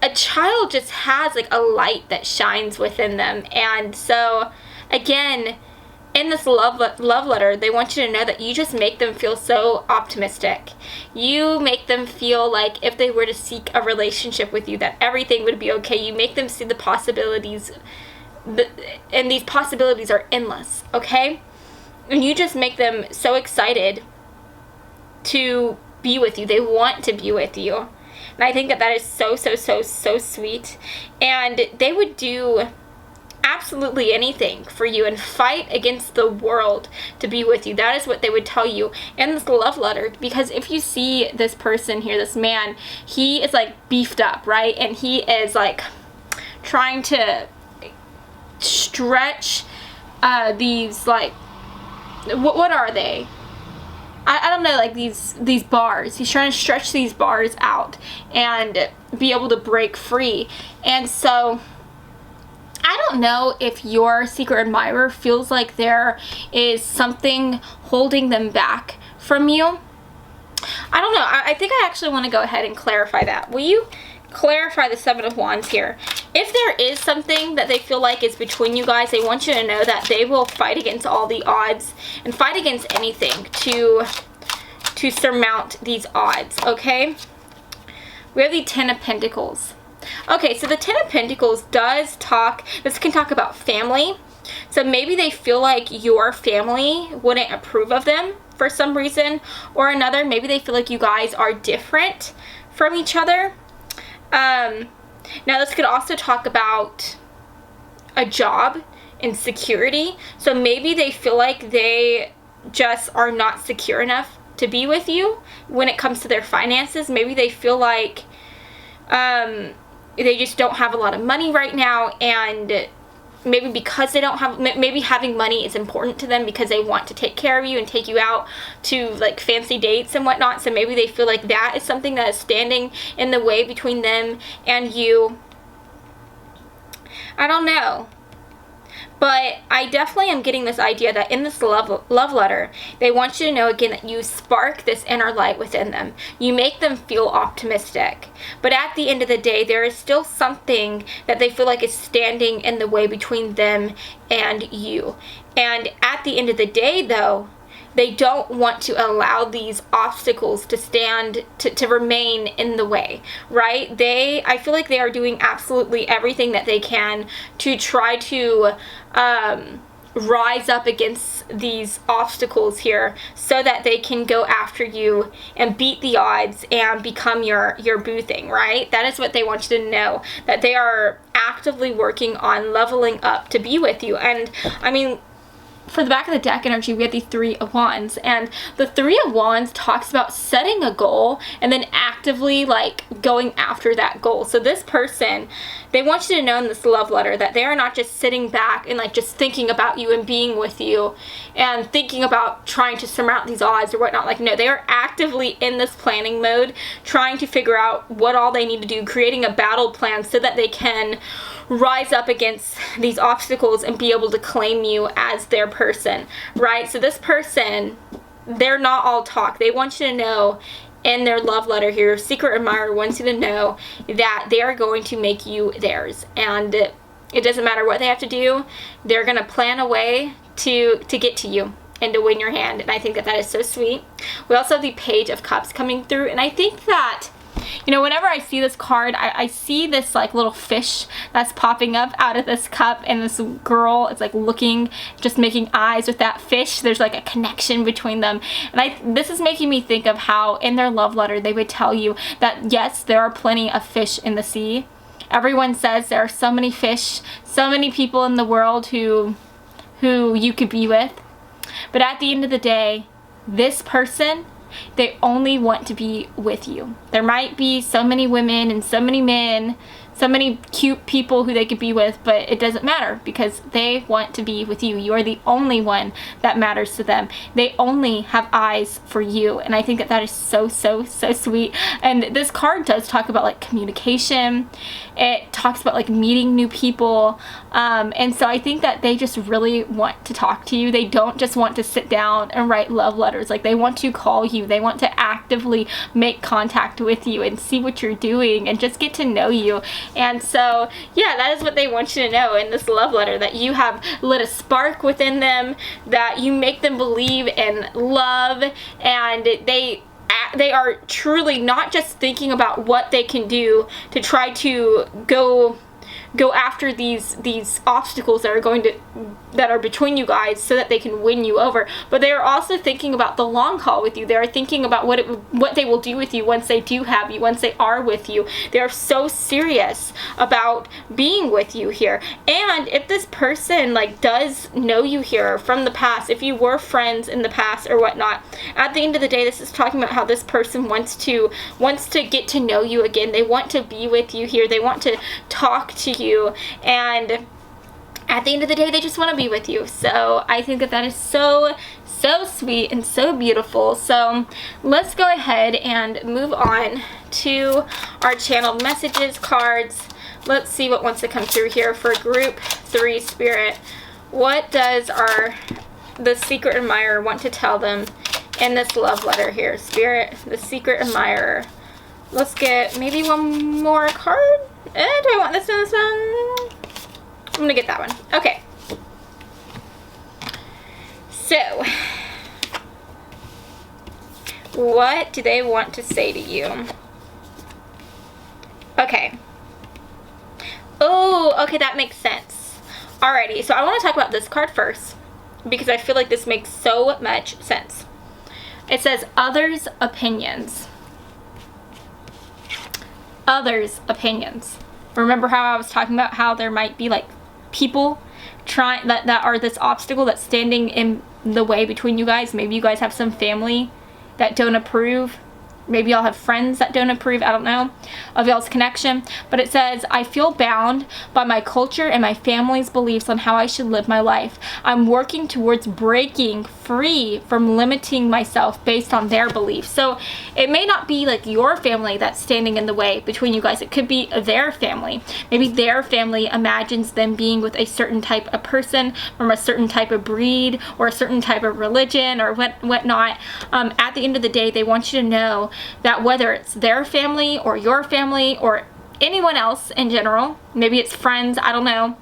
[SPEAKER 1] a child just has like a light that shines within them. And so again, in this love letter, they want you to know that you just make them feel so optimistic. You make them feel like if they were to seek a relationship with you, that everything would be okay. You make them see the possibilities, and these possibilities are endless, okay? And you just make them so excited to be with you. They want to be with you. And I think that that is so sweet. And they would do absolutely anything for you and fight against the world to be with you. That is what they would tell you in this love letter. Because if you see this person here, this man, he is like beefed up, right? And he is like trying to stretch these like, what are they? I don't know, like these bars. He's trying to stretch these bars out and be able to break free. And so I don't know if your secret admirer feels like there is something holding them back from you. I don't know. I think I actually want to go ahead and clarify that. Will you clarify the Seven of Wands here? If there is something that they feel like is between you guys, they want you to know that they will fight against all the odds and fight against anything to surmount these odds, okay? We have the Ten of Pentacles. Okay, so the Ten of Pentacles does talk, this can talk about family. So maybe they feel like your family wouldn't approve of them for some reason or another. Maybe they feel like you guys are different from each other. Now this could also talk about a job and security. So maybe they feel like they just are not secure enough to be with you when it comes to their finances. Maybe they feel like they just don't have a lot of money right now, and maybe because they don't have, maybe having money is important to them because they want to take care of you and take you out to like fancy dates and whatnot. So maybe they feel like that is something that is standing in the way between them and you. I don't know. But I definitely am getting this idea that in this love letter, they want you to know again that you spark this inner light within them. You make them feel optimistic. But at the end of the day, there is still something that they feel like is standing in the way between them and you. And at the end of the day, though, they don't want to allow these obstacles to to remain in the way, right? I feel like they are doing absolutely everything that they can to try to rise up against these obstacles here so that they can go after you and beat the odds and become your boo thing, right? That is what they want you to know, that they are actively working on leveling up to be with you. And I mean, for the back of the deck energy, we have the Three of Wands, and the Three of Wands talks about setting a goal and then actively like going after that goal. So this person, they want you to know in this love letter that they are not just sitting back and like just thinking about you and being with you and thinking about trying to surmount these odds or whatnot. Like, no, they are actively in this planning mode, trying to figure out what all they need to do, creating a battle plan so that they can rise up against these obstacles and be able to claim you as their person, right? So this person, they're not all talk. They want you to know in their love letter here, secret admirer wants you to know that they are going to make you theirs, and it doesn't matter what they have to do. They're going to plan a way to get to you and to win your hand, and I think that that is so sweet. We also have the Page of Cups coming through, and I think that, you know, whenever I see this card, I see this like little fish that's popping up out of this cup, and this girl is like looking, just making eyes with that fish. There's like a connection between them, and this is making me think of how in their love letter they would tell you that yes, there are plenty of fish in the sea. Everyone says there are so many fish, so many people in the world who you could be with, but at the end of the day, this person, they only want to be with you. There might be so many women and so many men, so many cute people who they could be with, but it doesn't matter because they want to be with you. You are the only one that matters to them. They only have eyes for you, and I think that that is so, so, so sweet. And this card does talk about like communication. It talks about like meeting new people, and so I think that they just really want to talk to you. They don't just want to sit down and write love letters. Like, they want to call you. They want to actively make contact with you and see what you're doing and just get to know you. And so, yeah, that is what they want you to know in this love letter, that you have lit a spark within them, that you make them believe in love, and they are truly not just thinking about what they can do to try to go after these obstacles that are between you guys so that they can win you over, but they are also thinking about the long haul with you. They are thinking about what they will do with you once they do have you, once they are with you. They are so serious about being with you here. And if this person like does know you here from the past, if you were friends in the past or whatnot, at the end of the day, this is talking about how this person wants to get to know you again. They want to be with you here. They want to talk to you, and at the end of the day, they just want to be with you. So I think that that is so, so sweet and so beautiful. So let's go ahead and move on to our channeled messages cards. Let's see what wants to come through here for group 3 spirit. What does the secret admirer want to tell them in this love letter here? Spirit, the secret admirer. Let's get maybe one more card. Do I want this one? I'm gonna get that one. Okay. So, what do they want to say to you? Okay. Oh, okay, that makes sense. Alrighty, so I want to talk about this card first because I feel like this makes so much sense. It says others' opinions. Others' opinions. Remember how I was talking about how there might be like people trying that are this obstacle that's standing in the way between you guys? Maybe you guys have some family that don't approve. Maybe y'all have friends that don't approve, I don't know, of y'all's connection. But it says, I feel bound by my culture and my family's beliefs on how I should live my life. I'm working towards breaking free from limiting myself based on their beliefs. So it may not be like your family that's standing in the way between you guys. It could be their family. Maybe their family imagines them being with a certain type of person from a certain type of breed or a certain type of religion or whatnot. At the end of the day, they want you to know that whether it's their family or your family or anyone else in general, maybe it's friends, I don't know,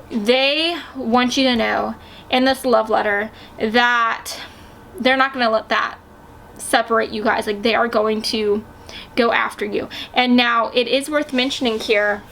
[SPEAKER 1] they want you to know in this love letter that they're not going to let that separate you guys. Like, they are going to go after you. And now it is worth mentioning here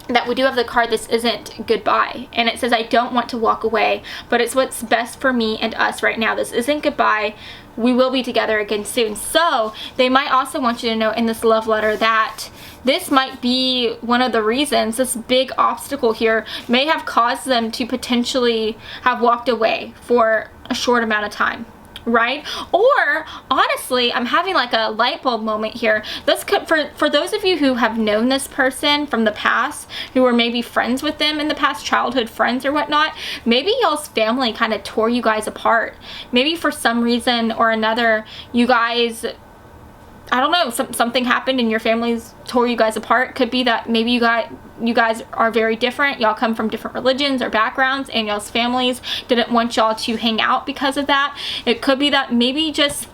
[SPEAKER 1] that we do have the card, this isn't goodbye. And it says, I don't want to walk away, but it's what's best for me and us right now. This isn't goodbye. We will be together again soon. So they might also want you to know in this love letter that this might be one of the reasons, this big obstacle here may have caused them to potentially have walked away for a short amount of time. Right? Or honestly, I'm having like a light bulb moment here. This could, for those of you who have known this person from the past, who were maybe friends with them in the past, childhood friends or whatnot, maybe y'all's family kind of tore you guys apart. Maybe for some reason or another, you guys, I don't know, something happened and your families tore you guys apart. Could be that maybe you guys are very different. Y'all come from different religions or backgrounds, and y'all's families didn't want y'all to hang out because of that. It could be that maybe just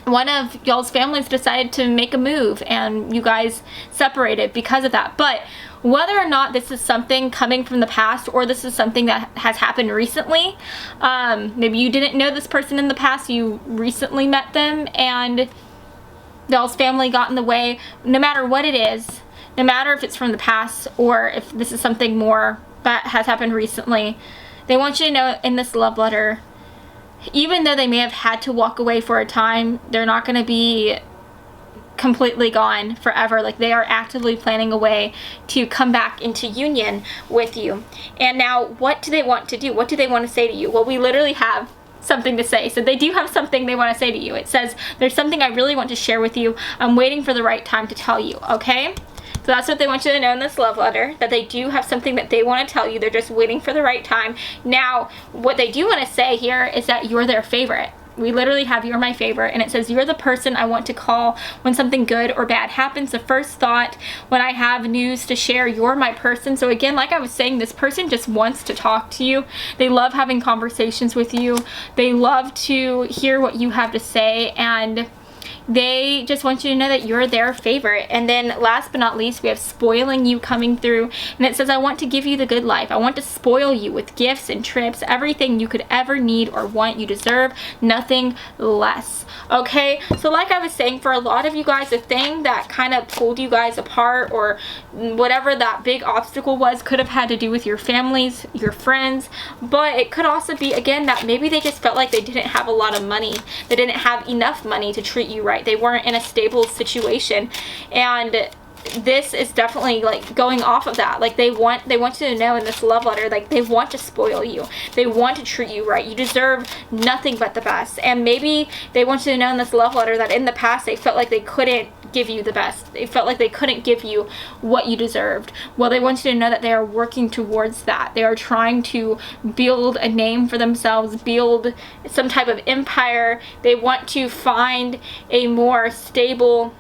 [SPEAKER 1] one of y'all's families decided to make a move and you guys separated because of that. But whether or not this is something coming from the past or this is something that has happened recently, maybe you didn't know this person in the past, you recently met them, and y'all's family got in the way. No matter what it is, no matter if it's from the past or if this is something more that has happened recently, they want you to know in this love letter, even though they may have had to walk away for a time, they're not going to be completely gone forever. Like, they are actively planning a way to come back into union with you. And now, what do they want to do? What do they want to say to you? Well, we literally have something to say. So they do have something they want to say to you. It says, there's something I really want to share with you. I'm waiting for the right time to tell you. Okay? So that's what they want you to know in this love letter, that they do have something that they want to tell you. They're just waiting for the right time. Now, what they do want to say here is that you're their favorite. We literally have you're my favorite, and it says you're the person I want to call when something good or bad happens. The first thought when I have news to share, you're my person. So again, like I was saying, this person just wants to talk to you. They love having conversations with you. They love to hear what you have to say, and they just want you to know that you're their favorite. And then last but not least, we have spoiling you coming through. And it says, I want to give you the good life. I want to spoil you with gifts and trips, everything you could ever need or want. You deserve nothing less. Okay, so like I was saying, for a lot of you guys, the thing that kind of pulled you guys apart or whatever that big obstacle was could have had to do with your families, your friends, but it could also be, again, that maybe they just felt like they didn't have a lot of money. They didn't have enough money to treat you right. They weren't in a stable situation, and this is definitely like going off of that. Like they want you to know in this love letter, like they want to spoil you. They want to treat you right. You deserve nothing but the best. And maybe they want you to know in this love letter that in the past they felt like they couldn't give you the best. They felt like they couldn't give you what you deserved. Well, they want you to know that they are working towards that. They are trying to build a name for themselves, build some type of empire. They want to find a more stable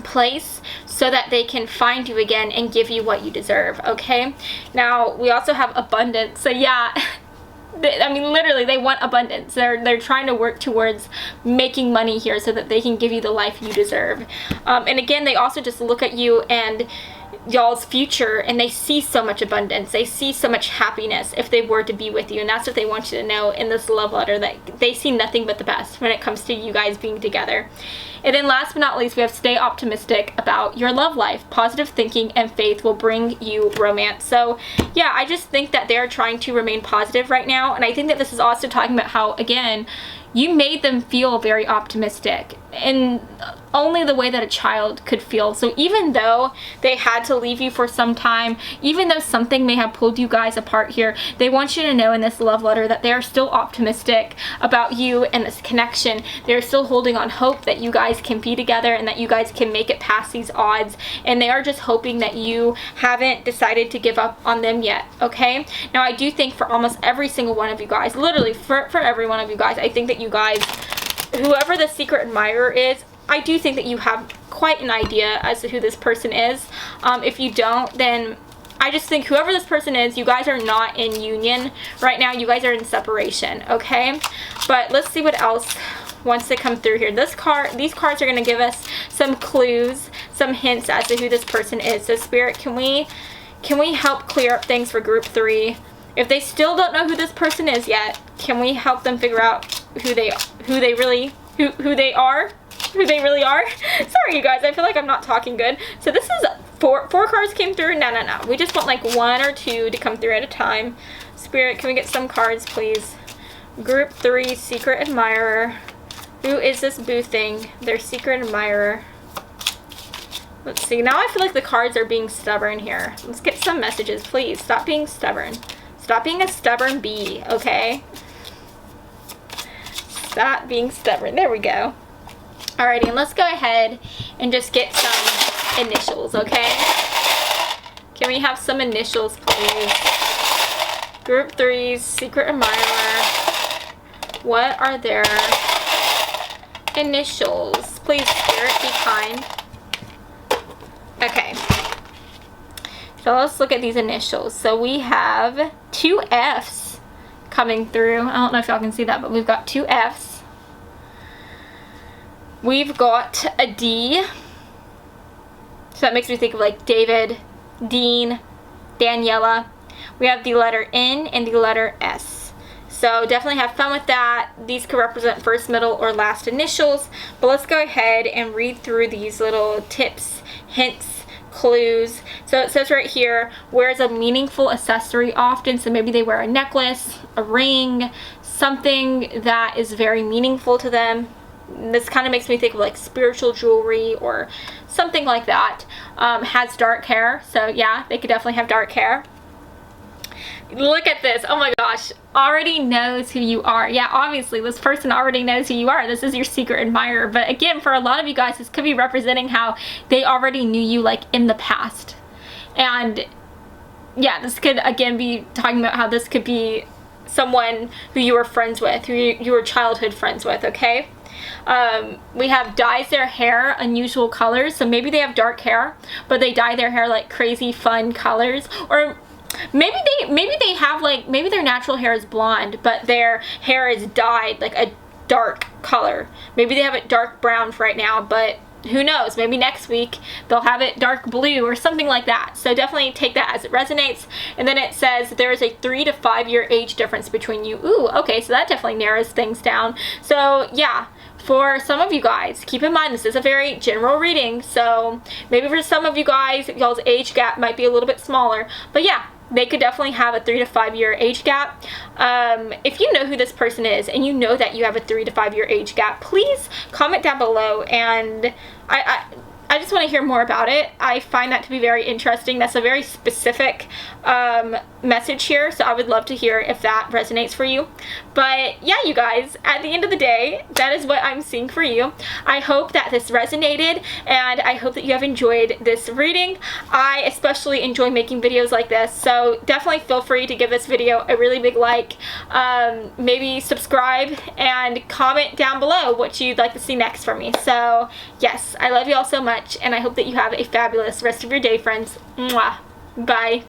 [SPEAKER 1] place so that they can find you again and give you what you deserve. Okay, now we also have abundance. So yeah, I mean, literally they want abundance. They're trying to work towards making money here so that they can give you the life you deserve. And again, they also just look at you and y'all's future, and they see so much abundance. They see so much happiness if they were to be with you, and that's what they want you to know in this love letter, that they see nothing but the best when it comes to you guys being together. And then last but not least, we have stay optimistic about your love life. Positive thinking and faith will bring you romance. So yeah, I just think that they're trying to remain positive right now, and I think that this is also talking about how, again, you made them feel very optimistic in only the way that a child could feel. So even though they had to leave you for some time, even though something may have pulled you guys apart here, they want you to know in this love letter that they are still optimistic about you and this connection. They're still holding on hope that you guys can be together and that you guys can make it past these odds, and they are just hoping that you haven't decided to give up on them yet. Okay, now I do think for almost every single one of you guys, literally for every one of you guys, I think that you guys, whoever the secret admirer is, I do think that you have quite an idea as to who this person is. If you don't, then I just think whoever this person is, you guys are not in union right now. You guys are in separation, okay? But let's see what else wants to come through here. These cards are going to give us some clues, some hints as to who this person is. So Spirit, can we help clear up things for group 3? If they still don't know who this person is yet, can we help them figure out who they really are? Sorry, you guys, I feel like I'm not talking good. So this is four cards came through. No. We just want like 1 or 2 to come through at a time. Spirit, can we get some cards, please? Group 3, secret admirer. Who is this boo thing? Their secret admirer. Let's see. Now I feel like the cards are being stubborn here. Let's get some messages, please. Stop being stubborn. Stop being a stubborn bee, okay? Stop being stubborn. There we go. Alrighty, and let's go ahead and just get some initials, okay? Can we have some initials, please? Group 3's secret admirer. What are their initials? Please, Spirit, be kind. Okay. So let's look at these initials. So we have 2 F's coming through. I don't know if y'all can see that, but we've got 2 F's. We've got a D. So that makes me think of like David, Dean, Daniela. We have the letter N and the letter S. So definitely have fun with that. These could represent first, middle, or last initials. But let's go ahead and read through these little tips, hints, clues. So it says right here, wears a meaningful accessory often. So maybe they wear a necklace, a ring, something that is very meaningful to them. This kind of makes me think of like spiritual jewelry or something like that. Has dark hair. So yeah, they could definitely have dark hair. Look at this. Oh my gosh. Already knows who you are. Yeah, obviously this person already knows who you are. This is your secret admirer. But again, for a lot of you guys, this could be representing how they already knew you like in the past. And yeah, this could again be talking about how this could be someone who you were friends with, who you were childhood friends with, okay? We have dyes their hair unusual colors. So maybe they have dark hair, but they dye their hair like crazy fun colors. Or maybe they have like, maybe their natural hair is blonde, but their hair is dyed like a dark color. Maybe they have it dark brown for right now, but who knows? Maybe next week they'll have it dark blue or something like that. So definitely take that as it resonates. And then it says there is a 3 to 5 year age difference between you. Ooh, okay, so that definitely narrows things down. So yeah, for some of you guys, keep in mind this is a very general reading. So maybe for some of you guys, y'all's age gap might be a little bit smaller. But yeah, they could definitely have a 3 to 5 year age gap. If you know who this person is and you know that you have a 3 to 5 year age gap, please comment down below, and I just want to hear more about it. I find that to be very interesting. That's a very specific message here, so I would love to hear if that resonates for you. But yeah, you guys, at the end of the day, that is what I'm seeing for you. I hope that this resonated, and I hope that you have enjoyed this reading. I especially enjoy making videos like this, so definitely feel free to give this video a really big like, maybe subscribe, and comment down below what you'd like to see next from me. So yes, I love you all so much, and I hope that you have a fabulous rest of your day, friends. Mwah. Bye.